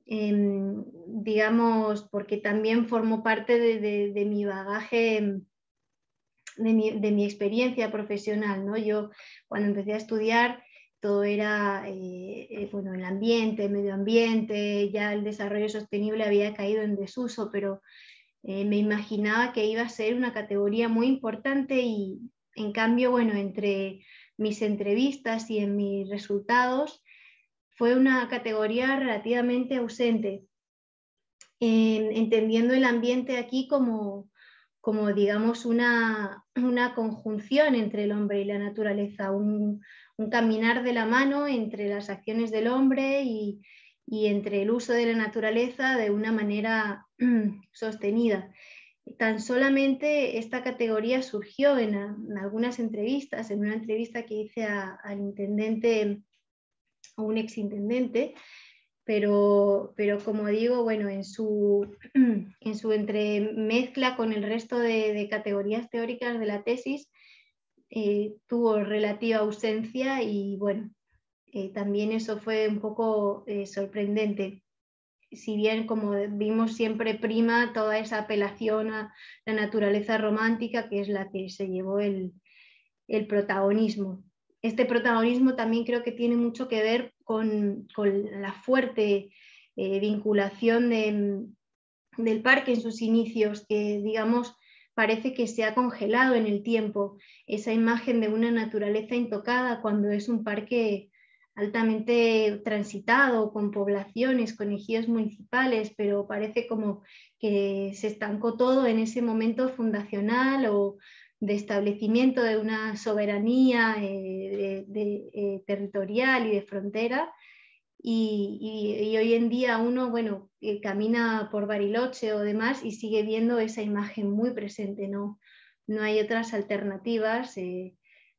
S2: digamos, porque también formó parte de mi bagaje, de mi experiencia profesional, ¿no? Yo, cuando empecé a estudiar, todo era bueno, el ambiente, el medio ambiente, ya el desarrollo sostenible había caído en desuso, pero me imaginaba que iba a ser una categoría muy importante, y en cambio, bueno, entre mis entrevistas y en mis resultados, fue una categoría relativamente ausente, entendiendo el ambiente aquí como digamos, una conjunción entre el hombre y la naturaleza, un caminar de la mano entre las acciones del hombre y entre el uso de la naturaleza de una manera sostenida. Tan solamente esta categoría surgió en algunas entrevistas, en una entrevista que hice al intendente, o un exintendente, pero como digo, bueno, en su entremezcla con el resto de categorías teóricas de la tesis, tuvo relativa ausencia, y bueno, también eso fue un poco sorprendente. Si bien, como vimos, siempre prima toda esa apelación a la naturaleza romántica, que es la que se llevó el protagonismo. Este protagonismo también creo que tiene mucho que ver con la fuerte vinculación del parque en sus inicios, que, digamos, parece que se ha congelado en el tiempo esa imagen de una naturaleza intocada, cuando es un parque altamente transitado, con poblaciones, con ejidos municipales, pero parece como que se estancó todo en ese momento fundacional, o establecimiento de una soberanía territorial y de frontera. Y hoy en día uno, bueno, camina por Bariloche o demás y sigue viendo esa imagen muy presente, ¿no? No hay otras alternativas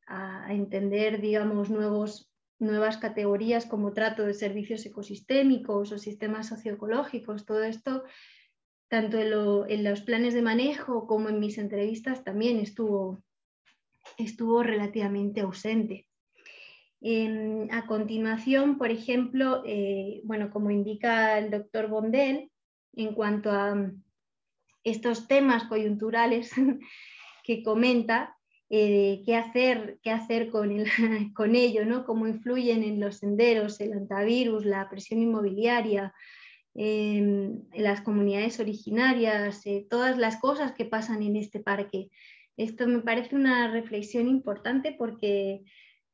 S2: a entender, digamos, nuevas categorías como trato de servicios ecosistémicos o sistemas socioecológicos. Todo esto, tanto en los planes de manejo como en mis entrevistas, también estuvo relativamente ausente. A continuación, por ejemplo, bueno, como indica el doctor Bondel, en cuanto a estos temas coyunturales que comenta, qué hacer con ello, ¿no? Cómo influyen en los senderos, el antivirus, la presión inmobiliaria, las comunidades originarias, todas las cosas que pasan en este parque. Esto me parece una reflexión importante porque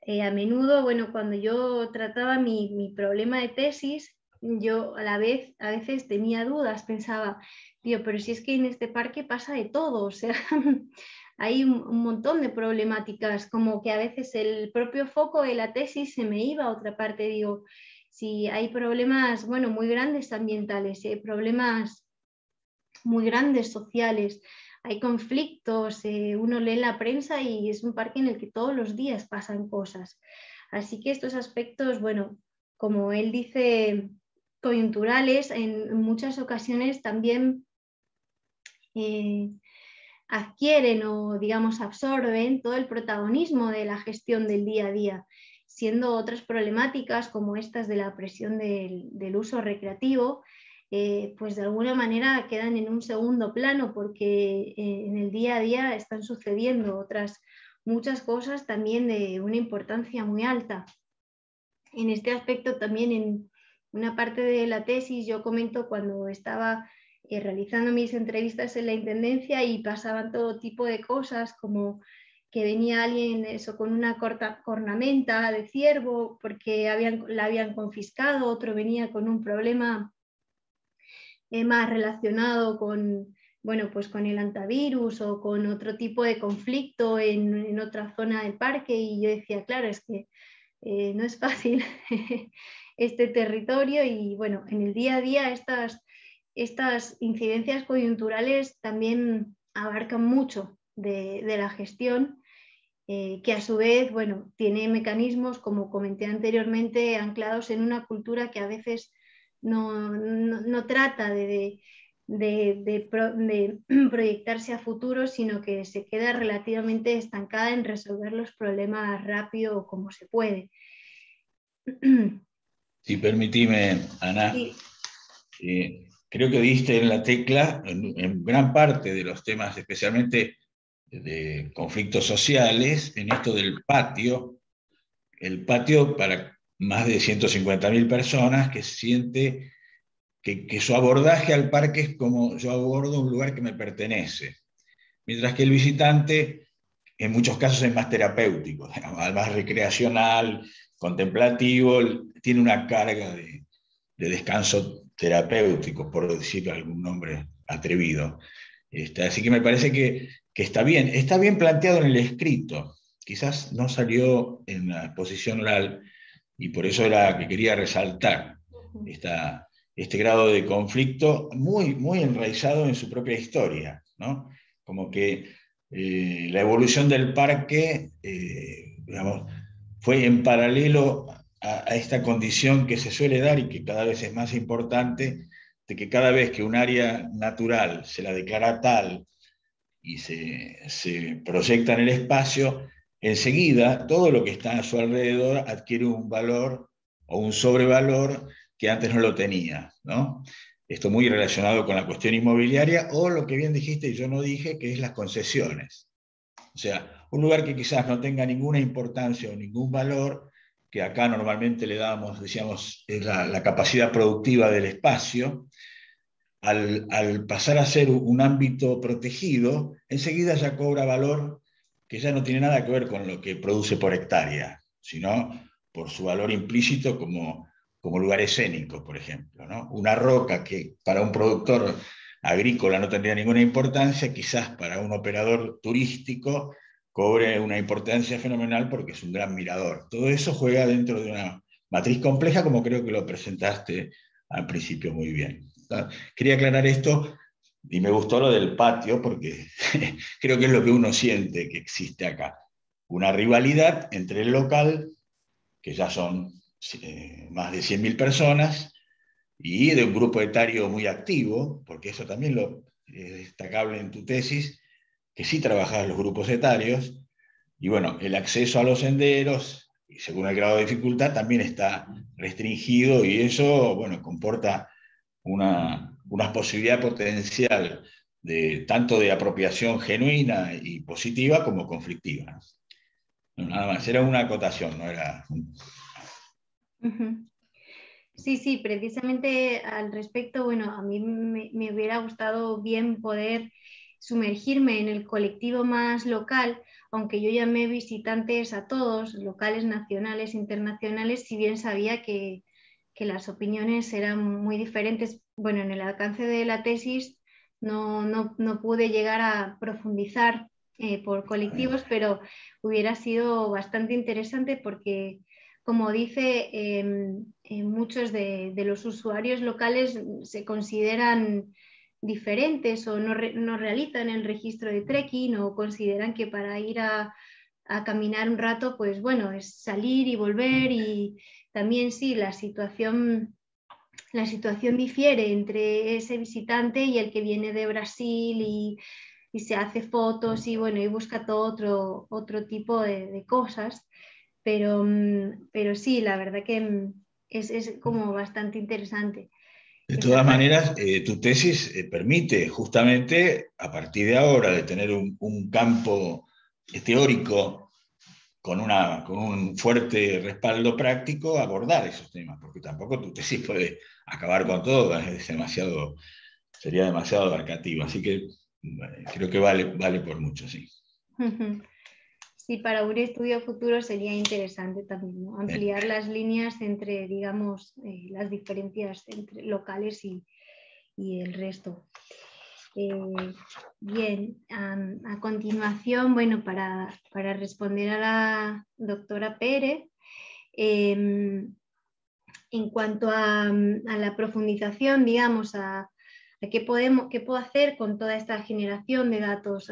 S2: a menudo, bueno, cuando yo trataba mi problema de tesis, yo a veces tenía dudas, pensaba, tío, pero si es que en este parque pasa de todo, o sea, hay un montón de problemáticas, como que a veces el propio foco de la tesis se me iba a otra parte, digo, si hay problemas, bueno, muy grandes ambientales, si hay problemas muy grandes sociales, hay conflictos, uno lee la prensa y es un parque en el que todos los días pasan cosas. Así que estos aspectos, bueno, como él dice, coyunturales, en muchas ocasiones también adquieren o, digamos, absorben todo el protagonismo de la gestión del día a día, siendo otras problemáticas como estas de la presión del uso recreativo, pues de alguna manera quedan en un segundo plano porque en el día a día están sucediendo otras muchas cosas también de una importancia muy alta. En este aspecto también en una parte de la tesis yo comento cuando estaba realizando mis entrevistas en la Intendencia y pasaban todo tipo de cosas como que venía alguien eso, con una cornamenta de ciervo porque la habían confiscado, otro venía con un problema más relacionado con, bueno, pues con el antivirus o con otro tipo de conflicto en otra zona del parque y yo decía, claro, es que no es fácil este territorio y bueno, en el día a día estas incidencias coyunturales también abarcan mucho de la gestión que a su vez, bueno, tiene mecanismos, como comenté anteriormente, anclados en una cultura que a veces no trata de proyectarse a futuro, sino que se queda relativamente estancada en resolver los problemas rápido o como se puede.
S5: Si permitime, Ana,
S2: Sí.
S5: creo que diste en la tecla en gran parte de los temas, especialmente de conflictos sociales, en esto del patio. El patio para más de 150.000 personas que siente que su abordaje al parque es como yo abordo un lugar que me pertenece, mientras que el visitante en muchos casos es más terapéutico, más recreacional, contemplativo, tiene una carga de descanso terapéutico, por decir algún nombre atrevido. Así que me parece que está bien planteado en el escrito, quizás no salió en la exposición oral, y por eso era que quería resaltar este grado de conflicto muy, muy enraizado en su propia historia, ¿no? Como que la evolución del parque, digamos, fue en paralelo a esta condición que se suele dar y que cada vez es más importante, de que cada vez que un área natural se la declara tal y se proyecta en el espacio, enseguida todo lo que está a su alrededor adquiere un valor o un sobrevalor que antes no lo tenía, ¿no? Esto muy relacionado con la cuestión inmobiliaria o lo que bien dijiste y yo no dije, que es las concesiones. O sea, un lugar que quizás no tenga ninguna importancia o ningún valor, que acá normalmente le damos, decíamos, es la capacidad productiva del espacio, al pasar a ser un ámbito protegido, enseguida ya cobra valor que ya no tiene nada que ver con lo que produce por hectárea, sino por su valor implícito como lugar escénico, por ejemplo, ¿no? Una roca que para un productor agrícola no tendría ninguna importancia, quizás para un operador turístico cobre una importancia fenomenal porque es un gran mirador. Todo eso juega dentro de una matriz compleja, como creo que lo presentaste al principio muy bien. Quería aclarar esto, y me gustó lo del patio, porque creo que es lo que uno siente que existe acá. Una rivalidad entre el local, que ya son más de 100.000 personas, y de un grupo etario muy activo, porque eso también es destacable en tu tesis, que sí trabajás los grupos etarios, y bueno, el acceso a los senderos, y según el grado de dificultad, también está restringido, y eso, bueno, comporta una posibilidad potencial tanto de apropiación genuina y positiva como conflictiva. No, nada más, era una acotación, no era...
S2: Sí, sí, precisamente al respecto, bueno, a mí me hubiera gustado bien poder sumergirme en el colectivo más local, aunque yo llamé visitantes a todos, locales, nacionales, internacionales, si bien sabía que las opiniones eran muy diferentes. Bueno, en el alcance de la tesis no pude llegar a profundizar por colectivos, pero hubiera sido bastante interesante porque, como dice, muchos de los usuarios locales se consideran diferentes o no realizan el registro de trekking o consideran que para ir a caminar un rato, pues bueno, es salir y volver, y también sí, la situación difiere entre ese visitante y el que viene de Brasil y se hace fotos y bueno, y busca todo otro tipo de cosas, pero sí, la verdad que es como bastante interesante.
S5: De todas maneras, tu tesis permite justamente, a partir de ahora, de tener un campo teórico con un fuerte respaldo práctico, abordar esos temas, porque tampoco tu tesis puede acabar con todo, sería demasiado abarcativo. Así que creo que vale por mucho, sí.
S2: Sí, para un estudio futuro sería interesante también, ¿no? Ampliar las líneas entre, digamos, las diferencias entre locales y el resto. Bien, a continuación, bueno, para responder a la doctora Pérez, en cuanto a la profundización, digamos, a qué puedo hacer con toda esta generación de datos,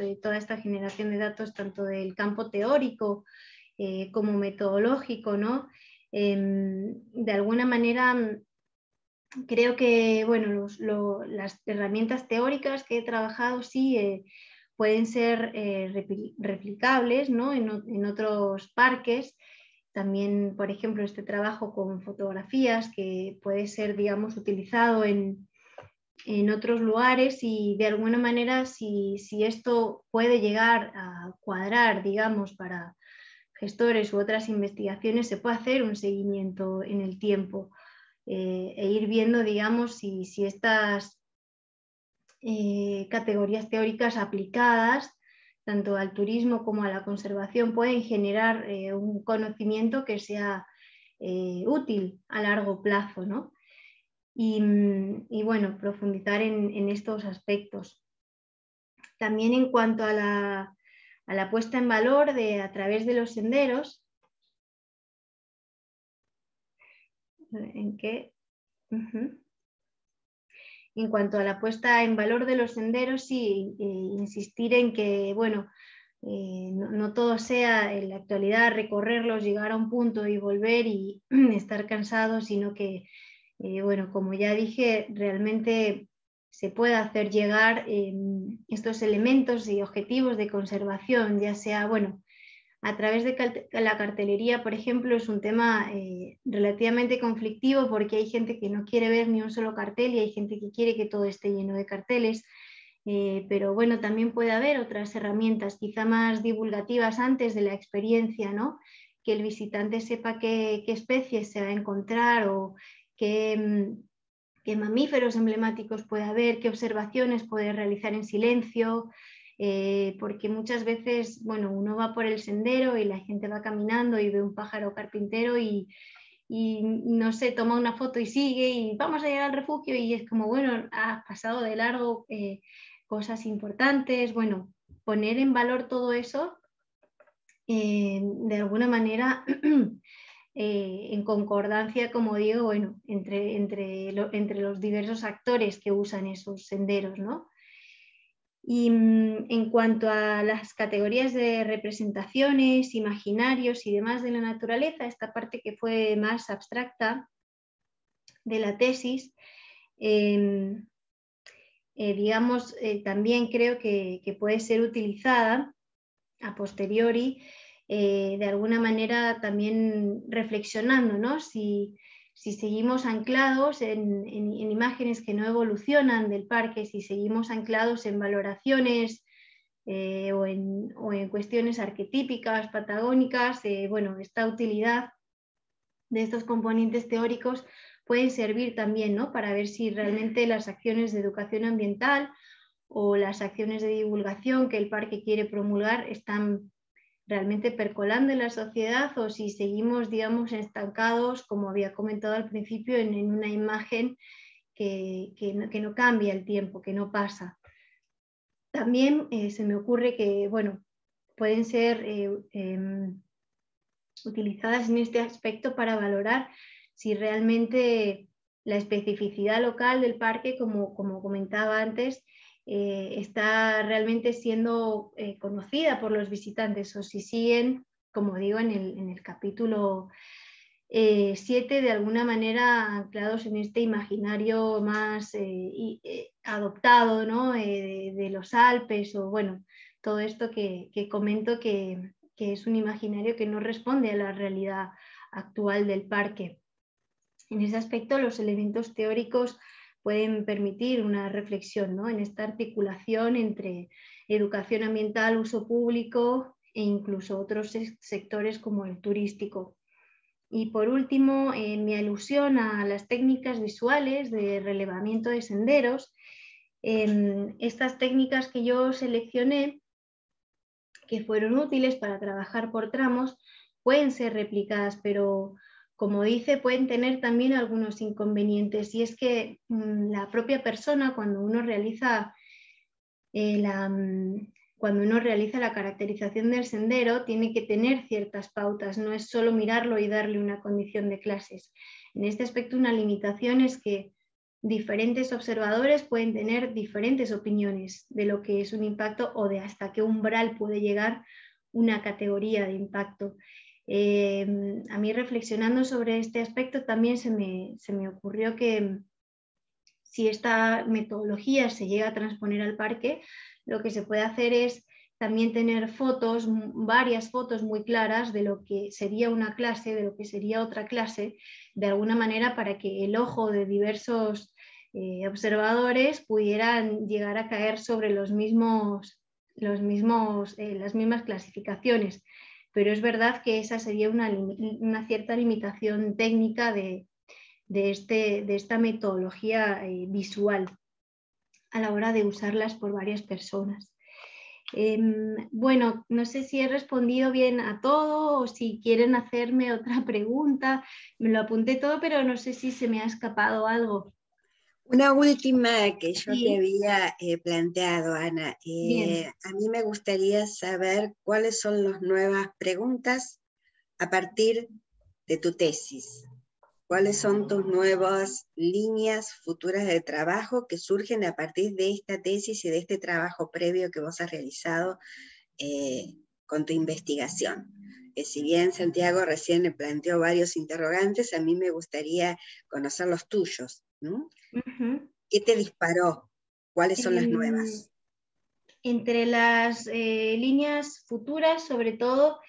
S2: tanto del campo teórico como metodológico, ¿no? De alguna manera, creo que bueno, las herramientas teóricas que he trabajado sí pueden ser replicables, ¿no? en otros parques. También, por ejemplo, este trabajo con fotografías que puede ser, digamos, utilizado en otros lugares, y de alguna manera si esto puede llegar a cuadrar, digamos, para gestores u otras investigaciones, se puede hacer un seguimiento en el tiempo e ir viendo, digamos, si estas categorías teóricas aplicadas tanto al turismo como a la conservación pueden generar un conocimiento que sea útil a largo plazo, ¿no? Y bueno, profundizar en estos aspectos. También en cuanto a la puesta en valor a través de los senderos, en cuanto a la puesta en valor de los senderos, sí, insistir en que, bueno, no todo sea en la actualidad recorrerlos, llegar a un punto y volver y estar cansado, sino que, bueno, como ya dije, realmente se puede hacer llegar estos elementos y objetivos de conservación, ya sea, bueno, a través de la cartelería, por ejemplo, es un tema relativamente conflictivo porque hay gente que no quiere ver ni un solo cartel y hay gente que quiere que todo esté lleno de carteles. Pero bueno, también puede haber otras herramientas quizá más divulgativas antes de la experiencia, ¿no? Que el visitante sepa qué especies se va a encontrar o qué mamíferos emblemáticos puede haber, qué observaciones puede realizar en silencio, porque muchas veces, bueno, uno va por el sendero y la gente va caminando y ve un pájaro carpintero y y no sé, toma una foto y sigue y vamos a llegar al refugio y es como, bueno, has pasado de largo cosas importantes, bueno, poner en valor todo eso de alguna manera en concordancia, como digo, bueno, entre los diversos actores que usan esos senderos, ¿no? Y en cuanto a las categorías de representaciones, imaginarios y demás de la naturaleza, esta parte que fue más abstracta de la tesis, digamos, también creo que puede ser utilizada a posteriori, de alguna manera también reflexionando, ¿no? Si seguimos anclados en imágenes que no evolucionan del parque, si seguimos anclados en valoraciones o en cuestiones arquetípicas, patagónicas, bueno, esta utilidad de estos componentes teóricos pueden servir también, ¿no? Para ver si realmente las acciones de educación ambiental o las acciones de divulgación que el parque quiere promulgar están realmente percolando en la sociedad o si seguimos, digamos, estancados, como había comentado al principio, en una imagen que no cambia el tiempo, que no pasa. También se me ocurre que, bueno, pueden ser utilizadas en este aspecto para valorar si realmente la especificidad local del parque, como comentaba antes, está realmente siendo conocida por los visitantes o si siguen, como digo en el capítulo 7, de alguna manera anclados en este imaginario más adoptado, ¿no? De los Alpes o bueno, todo esto que comento que es un imaginario que no responde a la realidad actual del parque. En ese aspecto, los elementos teóricos pueden permitir una reflexión, ¿no? En esta articulación entre educación ambiental, uso público e incluso otros sectores como el turístico. Y por último, mi alusión a las técnicas visuales de relevamiento de senderos, estas técnicas que yo seleccioné, que fueron útiles para trabajar por tramos, pueden ser replicadas, pero como dice, pueden tener también algunos inconvenientes, y es que la propia persona, cuando uno realiza la caracterización del sendero, tiene que tener ciertas pautas, no es solo mirarlo y darle una condición de clases. En este aspecto, una limitación es que diferentes observadores pueden tener diferentes opiniones de lo que es un impacto o de hasta qué umbral puede llegar una categoría de impacto. A mí, reflexionando sobre este aspecto, también se me ocurrió que si esta metodología se llega a transponer al parque, lo que se puede hacer es también tener fotos, varias fotos muy claras de lo que sería una clase, de lo que sería otra clase, de alguna manera para que el ojo de diversos observadores pudieran llegar a caer sobre las mismas clasificaciones. Pero es verdad que esa sería una cierta limitación técnica de esta metodología visual a la hora de usarlas por varias personas. Bueno, no sé si he respondido bien a todo o si quieren hacerme otra pregunta. Me lo apunté todo, pero no sé si se me ha escapado algo.
S6: Una última que yo
S2: Sí.
S6: te había planteado, Ana. A mí me gustaría saber cuáles son las nuevas preguntas a partir de tu tesis. ¿Cuáles son tus nuevas líneas futuras de trabajo que surgen a partir de esta tesis y de este trabajo previo que vos has realizado con tu investigación? Si bien Santiago recién me planteó varios interrogantes, a mí me gustaría conocer los tuyos, ¿no? ¿Qué te disparó? ¿Cuáles son las nuevas?
S2: Entre las líneas futuras, sobre todo,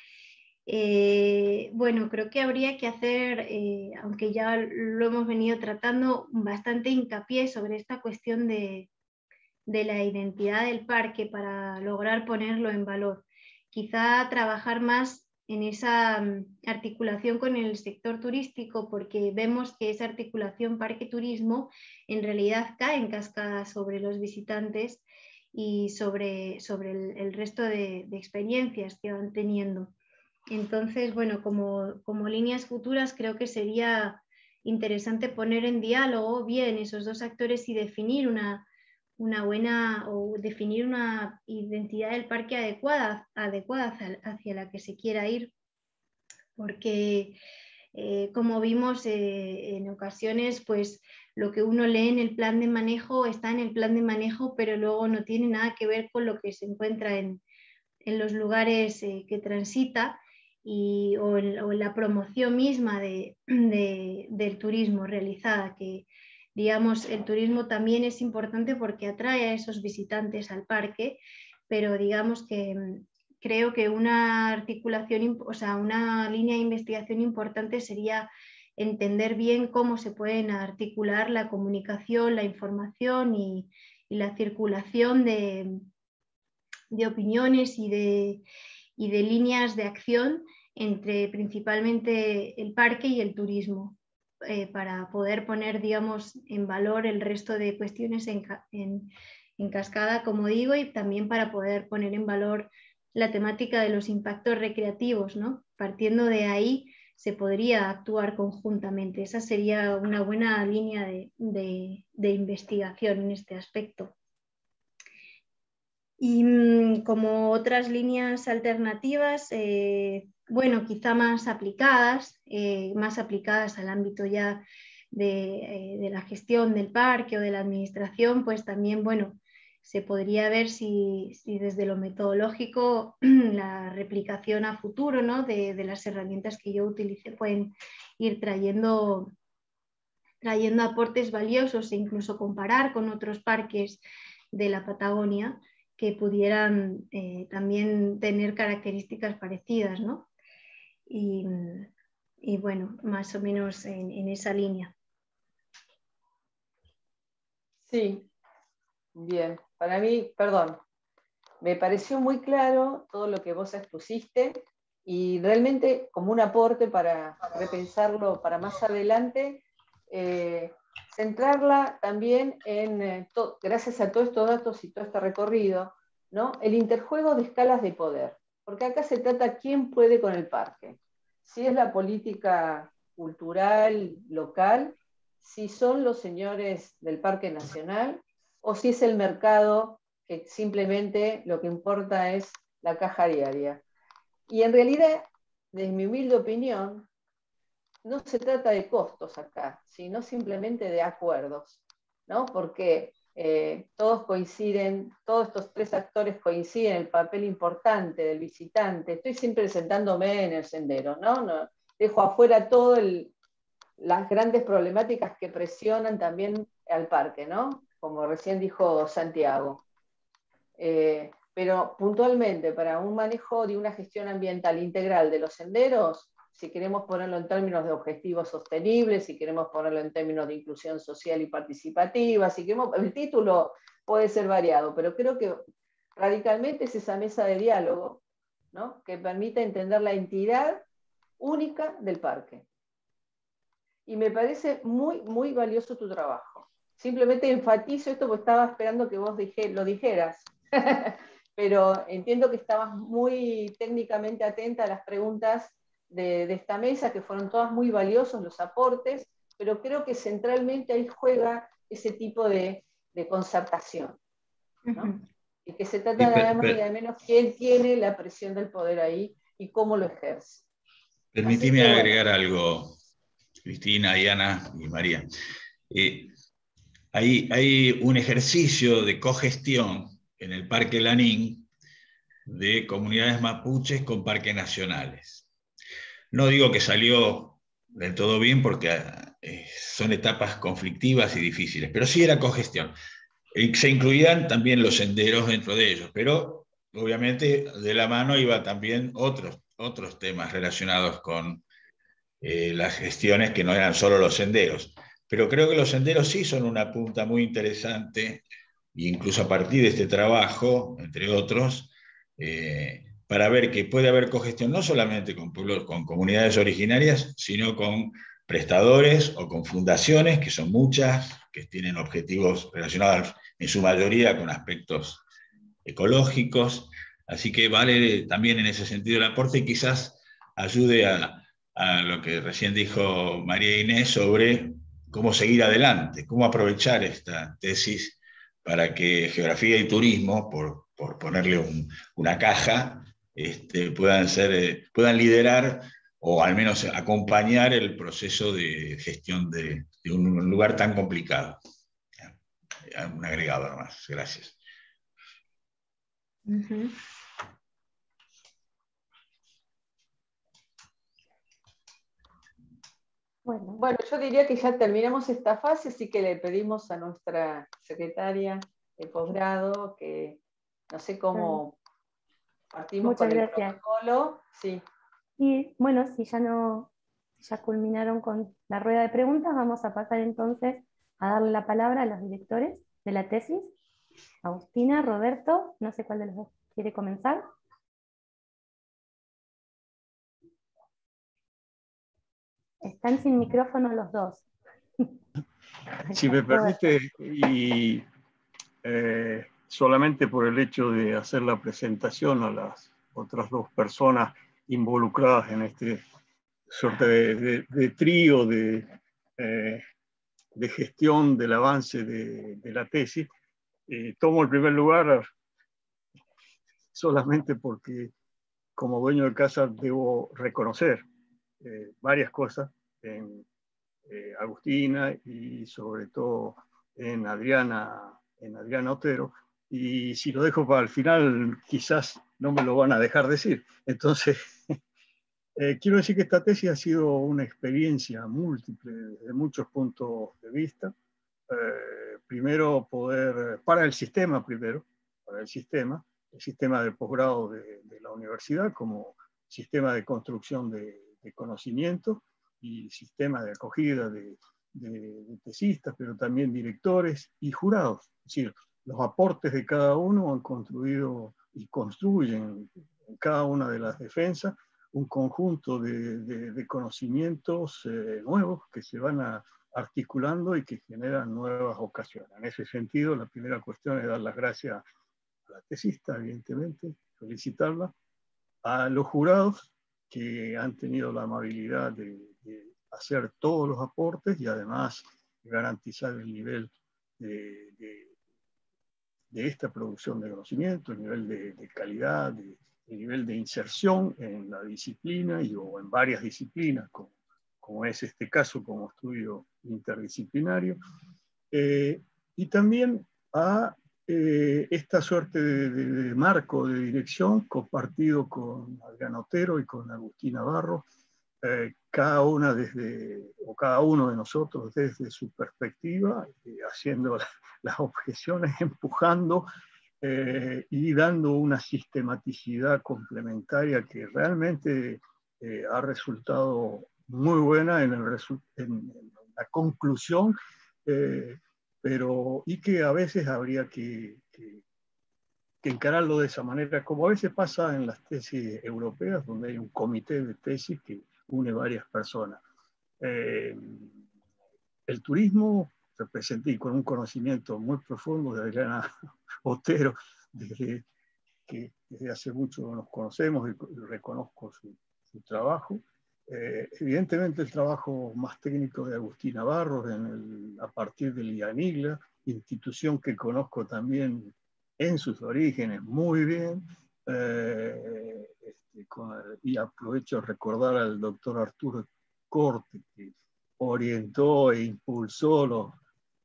S2: bueno, creo que habría que hacer, aunque ya lo hemos venido tratando, bastante hincapié sobre esta cuestión de la identidad del parque para lograr ponerlo en valor. Quizá trabajar más en esa articulación con el sector turístico, porque vemos que esa articulación parque-turismo en realidad cae en cascada sobre los visitantes y sobre el resto de experiencias que van teniendo. Entonces, bueno, como líneas futuras creo que sería interesante poner en diálogo bien esos dos actores y definir una buena, o definir una identidad del parque adecuada hacia la que se quiera ir, porque como vimos en ocasiones, pues lo que uno lee en el plan de manejo está en el plan de manejo, pero luego no tiene nada que ver con lo que se encuentra en los lugares que transita o en la promoción misma del turismo realizada, que digamos el turismo también es importante porque atrae a esos visitantes al parque, pero digamos que creo que una articulación, o sea, una línea de investigación importante sería entender bien cómo se pueden articular la comunicación, la información y la circulación de opiniones y de líneas de acción entre principalmente el parque y el turismo, para poder poner, digamos, en valor el resto de cuestiones en cascada, como digo, y también para poder poner en valor la temática de los impactos recreativos, ¿no? Partiendo de ahí se podría actuar conjuntamente. Esa sería una buena línea de investigación en este aspecto. Y como otras líneas alternativas, bueno, quizá más aplicadas al ámbito ya de la gestión del parque o de la administración, pues también, bueno, se podría ver si desde lo metodológico la replicación a futuro, ¿no? de las herramientas que yo utilice pueden ir trayendo aportes valiosos e incluso comparar con otros parques de la Patagonia que pudieran también tener características parecidas, ¿no? Y bueno, más o menos en esa línea.
S4: Sí, bien. Para mí, perdón, me pareció muy claro todo lo que vos expusiste y realmente como un aporte para repensarlo para más adelante, centrarla también en, gracias a todos estos datos y todo este recorrido, ¿no? El interjuego de escalas de poder, porque acá se trata quién puede con el parque, si es la política cultural local, si son los señores del Parque Nacional o si es el mercado que simplemente lo que importa es la caja diaria. Y en realidad, desde mi humilde opinión, no se trata de costos acá, sino simplemente de acuerdos, ¿no? Porque todos coinciden, todos estos tres actores coinciden en el papel importante del visitante. Estoy siempre sentándome en el sendero, ¿no? Dejo afuera todas las grandes problemáticas que presionan también al parque, ¿no? Como recién dijo Santiago. Pero puntualmente, para un manejo de una gestión ambiental integral de los senderos, si queremos ponerlo en términos de objetivos sostenibles, si queremos ponerlo en términos de inclusión social y participativa, si queremos, el título puede ser variado, pero creo que radicalmente es esa mesa de diálogo, ¿no? Que permite entender la entidad única del parque. Y me parece muy, muy valioso tu trabajo. Simplemente enfatizo esto porque estaba esperando que vos lo dijeras. Pero entiendo que estabas muy técnicamente atenta a las preguntas de esta mesa, que fueron todas muy valiosos los aportes, pero creo que centralmente ahí juega ese tipo de concertación, ¿no? Y que se trata de más y de menos quién tiene la presión del poder ahí y cómo lo ejerce.
S5: Permitime agregar algo, Cristina, Diana y María. Hay un ejercicio de cogestión en el Parque Lanín de comunidades mapuches con parques nacionales. No digo que salió del todo bien porque son etapas conflictivas y difíciles, pero sí era cogestión. Se incluían también los senderos dentro de ellos, pero obviamente de la mano iba también otros temas relacionados con las gestiones que no eran solo los senderos. Pero creo que los senderos sí son una punta muy interesante, e incluso a partir de este trabajo, entre otros, para ver que puede haber cogestión no solamente con pueblos, con comunidades originarias, sino con prestadores o con fundaciones, que son muchas, que tienen objetivos relacionados en su mayoría con aspectos ecológicos. Así que vale también en ese sentido el aporte, y quizás ayude a lo que recién dijo María Inés sobre cómo seguir adelante, cómo aprovechar esta tesis para que geografía y turismo, por ponerle una caja, puedan liderar o al menos acompañar el proceso de gestión de un lugar tan complicado. Un agregado nomás. Gracias.
S4: Bueno, yo diría que ya terminamos esta fase, así que le pedimos a nuestra secretaria de posgrado que no sé cómo partimos
S1: Muchas
S4: con el
S1: gracias.
S4: protocolo. Sí.
S1: Y bueno, si ya culminaron con la rueda de preguntas, vamos a pasar entonces a darle la palabra a los directores de la tesis. Agustina, Roberto, no sé cuál de los dos quiere comenzar. Están sin micrófono los dos.
S7: Si me permite, y solamente por el hecho de hacer la presentación a las otras dos personas involucradas en este suerte de trío de gestión del avance de la tesis, tomo el primer lugar solamente porque como dueño de casa debo reconocer varias cosas en Agustina y sobre todo en Adriana Otero, y si lo dejo para el final quizás no me lo van a dejar decir. Entonces, quiero decir que esta tesis ha sido una experiencia múltiple desde muchos puntos de vista. Primero para el sistema el sistema de posgrado de la universidad como sistema de construcción de conocimiento y sistema de acogida de tesistas, pero también directores y jurados. Es decir, los aportes de cada uno han construido y construyen en cada una de las defensas un conjunto de conocimientos nuevos que se van articulando y que generan nuevas ocasiones. En ese sentido, la primera cuestión es dar las gracias a la tesista, evidentemente, felicitarla, a los jurados que han tenido la amabilidad de hacer todos los aportes y además garantizar el nivel de esta producción de conocimiento, el nivel de calidad, el nivel de inserción en la disciplina o en varias disciplinas, como es este caso como estudio interdisciplinario, y también a esta suerte de marco de dirección compartido con Adriana Otero y con Agustina Barro, cada uno de nosotros desde su perspectiva, haciendo las objeciones, empujando y dando una sistematicidad complementaria que realmente ha resultado muy buena en la conclusión, y que a veces habría que encararlo de esa manera, como a veces pasa en las tesis europeas, donde hay un comité de tesis que une varias personas. El turismo representa, y con un conocimiento muy profundo de Adriana Otero, desde hace mucho nos conocemos y reconozco su trabajo. Evidentemente el trabajo más técnico de Agustina Barros a partir del IANIGLA, institución que conozco también en sus orígenes muy bien, y aprovecho a recordar al doctor Arturo Corte, que orientó e impulsó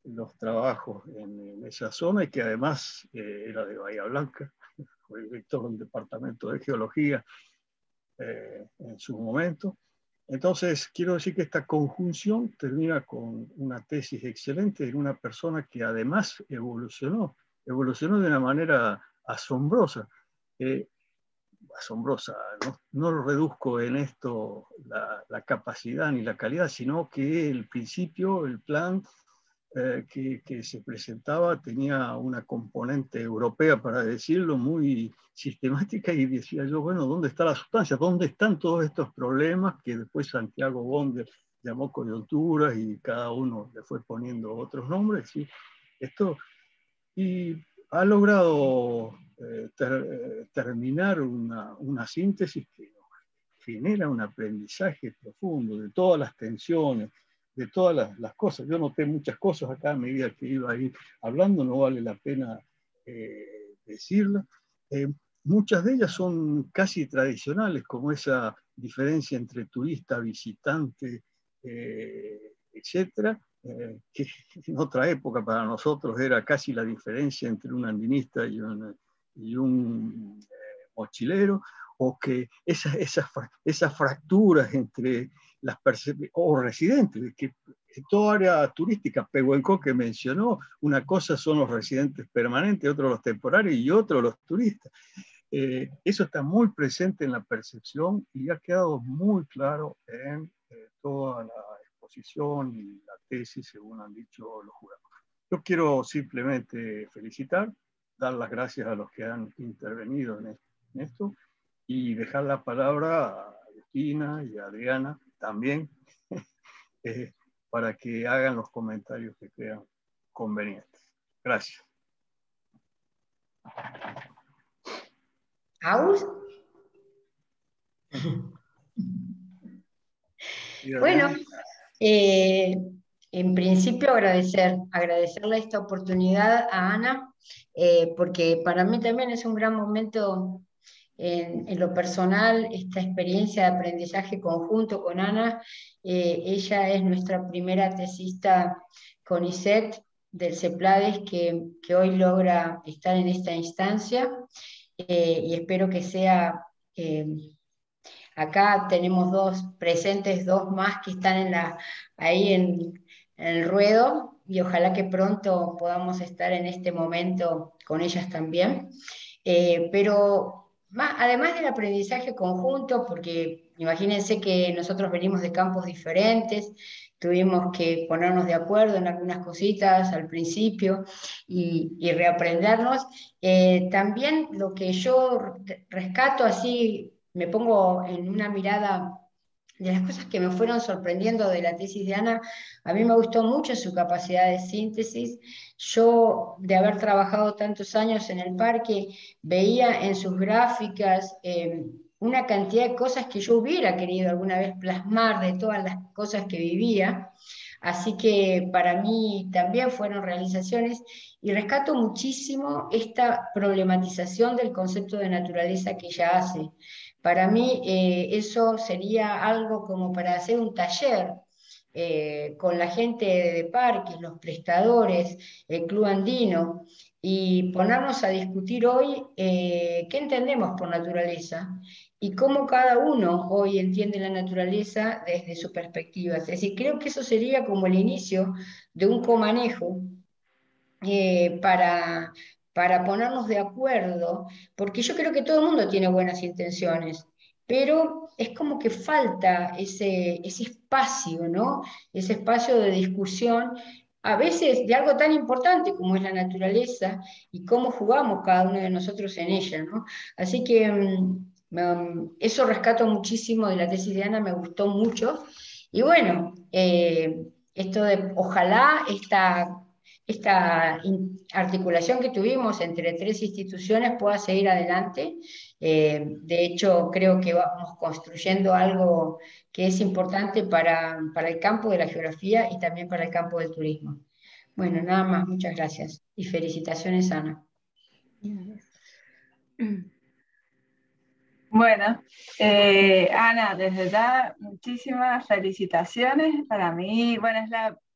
S7: los trabajos en esa zona y que además era de Bahía Blanca, fue director del departamento de geología en su momento. Entonces, quiero decir que esta conjunción termina con una tesis excelente en una persona que además evolucionó de una manera asombrosa. No lo reduzco en esto la capacidad ni la calidad, sino que el principio, el plan que se presentaba tenía una componente europea, para decirlo, muy sistemática, y decía yo, bueno, ¿dónde está la sustancia? ¿Dónde están todos estos problemas que después Santiago Bonder llamó coyunturas y cada uno le fue poniendo otros nombres? ¿Sí? Y ha logrado terminar una síntesis que genera un aprendizaje profundo de todas las tensiones, de todas las cosas. Yo noté muchas cosas acá a medida que iba a ir hablando, no vale la pena decirlas. Muchas de ellas son casi tradicionales, como esa diferencia entre turista, visitante, etcétera, que en otra época para nosotros era casi la diferencia entre un andinista y un mochilero, o que esas fracturas entre las o residentes, que toda área turística, Pehuenco que mencionó, una cosa son los residentes permanentes, otro los temporarios y otro los turistas. Eso está muy presente en la percepción y ha quedado muy claro en toda la exposición y la tesis, según han dicho los jurados. Yo quiero simplemente felicitar, dar las gracias a los que han intervenido en esto y dejar la palabra a Agustina y a Adriana también para que hagan los comentarios que crean convenientes. Gracias.
S2: ¿Aus? Bueno, en principio agradecerle esta oportunidad a Ana, porque para mí también es un gran momento en lo personal, esta experiencia de aprendizaje conjunto con Ana. Ella es nuestra primera tesista CONICET del CEPLADES que hoy logra estar en esta instancia, y espero que sea... acá tenemos presentes dos más que están ahí en el ruedo, y ojalá que pronto podamos estar en este momento con ellas también. Pero además del aprendizaje conjunto, porque imagínense que nosotros venimos de campos diferentes, tuvimos que ponernos de acuerdo en algunas cositas al principio y reaprendernos. También lo que yo rescato así, me pongo en una mirada de las cosas que me fueron sorprendiendo de la tesis de Ana. A mí me gustó mucho su capacidad de síntesis. Yo, de haber trabajado tantos años en el parque, veía en sus gráficas una cantidad de cosas que yo hubiera querido alguna vez plasmar, de todas las cosas que vivía. Así que para mí también fueron realizaciones, y rescato muchísimo esta problematización del concepto de naturaleza que ella hace. Para mí eso sería algo como para hacer un taller con la gente de parques, los prestadores, el Club Andino, y ponernos a discutir hoy qué entendemos por naturaleza y cómo cada uno hoy entiende la naturaleza desde su perspectiva. Es decir, creo que eso sería como el inicio de un comanejo para ponernos de acuerdo, porque yo creo que todo el mundo tiene buenas intenciones, pero es como que falta ese espacio, ¿no? Ese espacio de discusión, a veces de algo tan importante como es la naturaleza y cómo jugamos cada uno de nosotros en ella, ¿no? Así que eso rescato muchísimo de la tesis de Ana, me gustó mucho. Y bueno, esto de ojalá esta articulación que tuvimos entre tres instituciones pueda seguir adelante. De hecho, creo que vamos construyendo algo que es importante para el campo de la geografía y también para el campo del turismo. Bueno, nada más, muchas gracias y felicitaciones, Ana.
S8: Bueno, Ana, desde ya muchísimas felicitaciones. Para mí, bueno,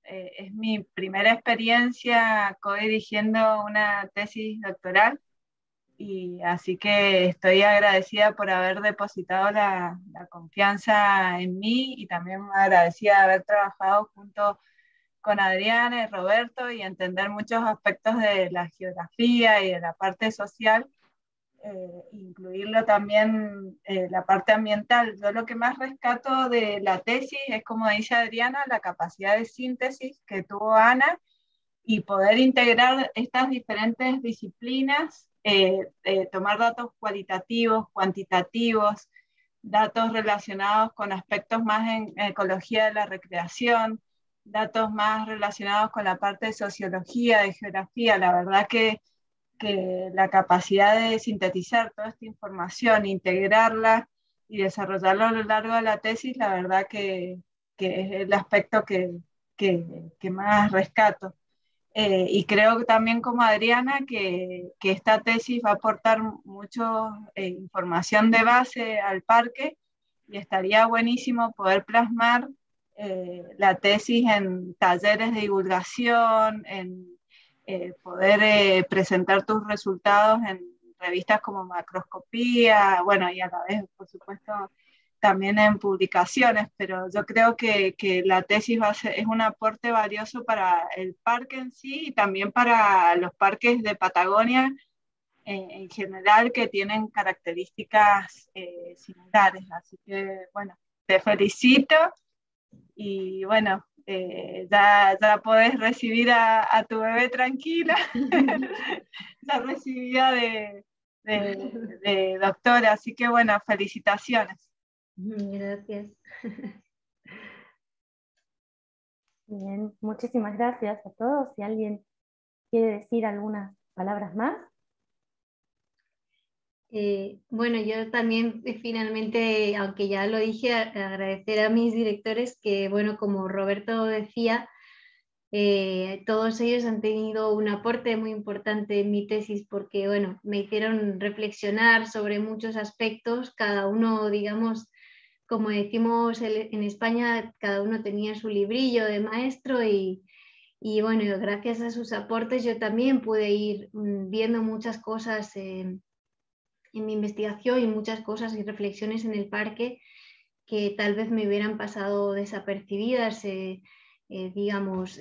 S8: es mi primera experiencia co-dirigiendo una tesis doctoral, y así que estoy agradecida por haber depositado la confianza en mí, y también agradecida de haber trabajado junto con Adriana y Roberto y entender muchos aspectos de la geografía y de la parte social. Incluirlo también la parte ambiental. Yo lo que más rescato de la tesis es, como dice Adriana, la capacidad de síntesis que tuvo Ana y poder integrar estas diferentes disciplinas, tomar datos cualitativos, cuantitativos, datos relacionados con aspectos más en ecología de la recreación, datos más relacionados con la parte de sociología, de geografía. La verdad que la capacidad de sintetizar toda esta información, integrarla desarrollarlo a lo largo de la tesis, la verdad que es el aspecto que más rescato. Y creo que también como Adriana que esta tesis va a aportar mucha información de base al parque, y estaría buenísimo poder plasmar la tesis en talleres de divulgación, en poder presentar tus resultados en revistas como Macroscopía, bueno, y a la vez, por supuesto, también en publicaciones, pero yo creo que la tesis es un aporte valioso para el parque en sí y también para los parques de Patagonia en general, que tienen características similares. Así que, bueno, te felicito y bueno, ya podés recibir a tu bebé tranquila, ya recibida de doctora, así que bueno, felicitaciones.
S2: Gracias.
S1: Bien, muchísimas gracias a todos. Si alguien quiere decir algunas palabras más.
S2: Bueno, yo también finalmente, aunque ya lo dije, agradecer a mis directores que, bueno, como Roberto decía, todos ellos han tenido un aporte muy importante en mi tesis porque, bueno, me hicieron reflexionar sobre muchos aspectos, cada uno, digamos, como decimos en España, cada uno tenía su librillo de maestro y bueno, gracias a sus aportes yo también pude ir viendo muchas cosas en mi investigación y muchas cosas y reflexiones en el parque que tal vez me hubieran pasado desapercibidas, digamos,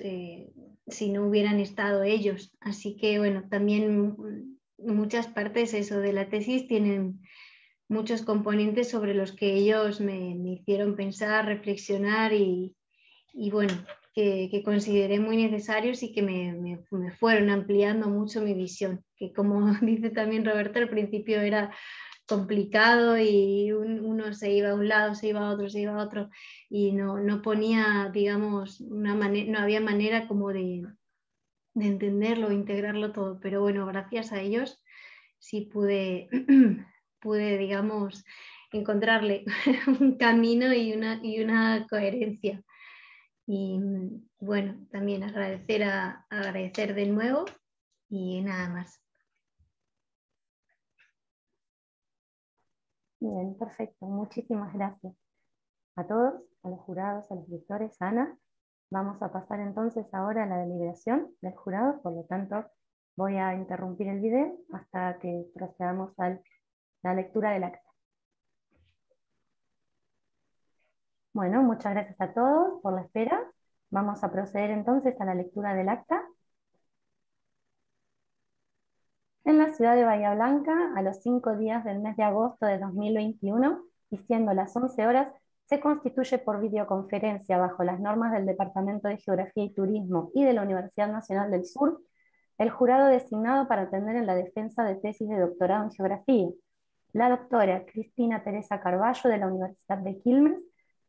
S2: si no hubieran estado ellos. Así que bueno, también muchas partes eso de la tesis tienen muchos componentes sobre los que ellos me hicieron pensar, reflexionar y bueno, que consideré muy necesarios y que me fueron ampliando mucho mi visión, que como dice también Roberto, al principio era complicado y uno se iba a un lado, se iba a otro, se iba a otro y no ponía, digamos, no había manera como de entenderlo, integrarlo todo, pero bueno, gracias a ellos sí pude, digamos, encontrarle un camino y una coherencia. Y bueno, también agradecer de nuevo y nada más.
S1: Bien, perfecto. Muchísimas gracias a todos, a los jurados, a los lectores, Ana. Vamos a pasar entonces ahora a la deliberación del jurado, por lo tanto voy a interrumpir el video hasta que procedamos a la lectura del acta. Bueno, muchas gracias a todos por la espera. Vamos a proceder entonces a la lectura del acta. En la ciudad de Bahía Blanca, a los 5 días del mes de agosto de 2021, y siendo las 11 horas, se constituye por videoconferencia bajo las normas del Departamento de Geografía y Turismo y de la Universidad Nacional del Sur, el jurado designado para atender en la defensa de tesis de doctorado en Geografía: la doctora Cristina Teresa Carballo de la Universidad de Quilmes,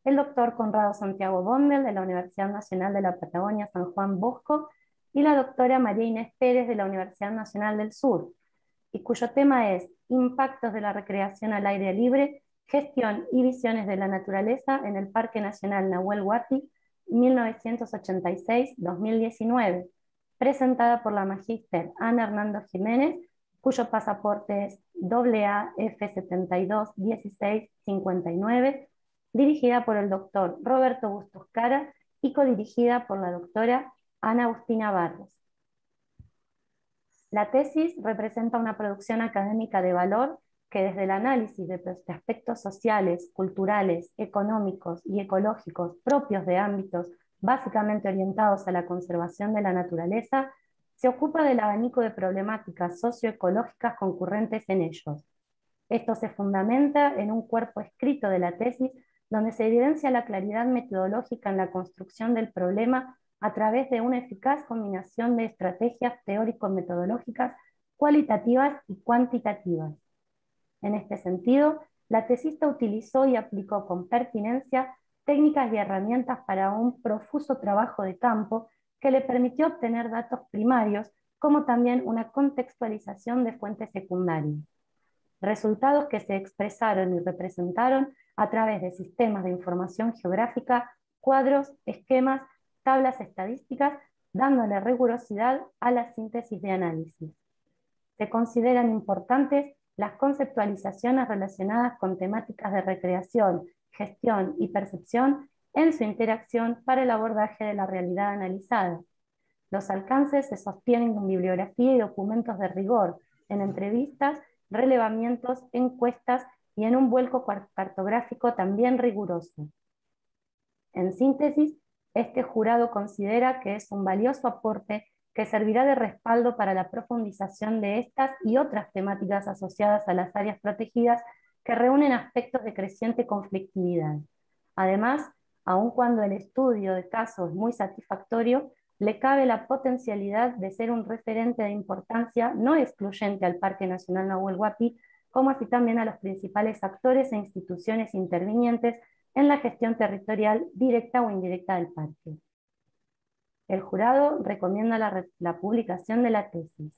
S1: el doctor Conrado Santiago Bondel de la Universidad Nacional de la Patagonia San Juan Bosco y la doctora María Inés Pérez de la Universidad Nacional del Sur, y cuyo tema es Impactos de la recreación al aire libre, gestión y visiones de la naturaleza en el Parque Nacional Nahuel Huapi 1986-2019, presentada por la magíster Ana Hernando Jiménez, cuyo pasaporte es AAF721659, dirigida por el doctor Roberto Bustos Cara y codirigida por la doctora Ana Agustina Barros. La tesis representa una producción académica de valor que desde el análisis de aspectos sociales, culturales, económicos y ecológicos propios de ámbitos básicamente orientados a la conservación de la naturaleza, se ocupa del abanico de problemáticas socioecológicas concurrentes en ellos. Esto se fundamenta en un cuerpo escrito de la tesis donde se evidencia la claridad metodológica en la construcción del problema a través de una eficaz combinación de estrategias teórico-metodológicas cualitativas y cuantitativas. En este sentido, la tesista utilizó y aplicó con pertinencia técnicas y herramientas para un profuso trabajo de campo que le permitió obtener datos primarios, como también una contextualización de fuentes secundarias. resultados que se expresaron y representaron a través de sistemas de información geográfica, cuadros, esquemas, tablas estadísticas, dándole rigurosidad a la síntesis de análisis. Se consideran importantes las conceptualizaciones relacionadas con temáticas de recreación, gestión y percepción en su interacción para el abordaje de la realidad analizada. Los alcances se sostienen con bibliografía y documentos de rigor, en entrevistas, relevamientos, encuestas y en un vuelco cartográfico también riguroso. En síntesis, este jurado considera que es un valioso aporte que servirá de respaldo para la profundización de estas y otras temáticas asociadas a las áreas protegidas que reúnen aspectos de creciente conflictividad. Además, aun cuando el estudio de casos es muy satisfactorio, le cabe la potencialidad de ser un referente de importancia no excluyente al Parque Nacional Nahuel Huapi, como así también a los principales actores e instituciones intervinientes en la gestión territorial directa o indirecta del parque. El jurado recomienda la publicación de la tesis,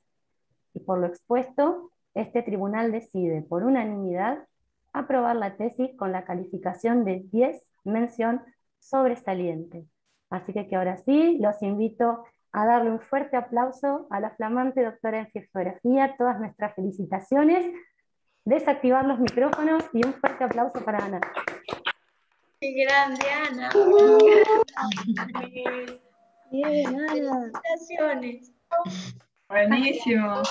S1: y por lo expuesto, este tribunal decide por unanimidad aprobar la tesis con la calificación de 10, mención sobresaliente. Así que ahora sí, los invito a darle un fuerte aplauso a la flamante doctora en geografía, todas nuestras felicitaciones, desactivar los micrófonos y un fuerte aplauso para Ana.
S2: ¡Qué grande, Ana!
S6: Bien, Ana.
S2: Felicitaciones.
S8: Buenísimo.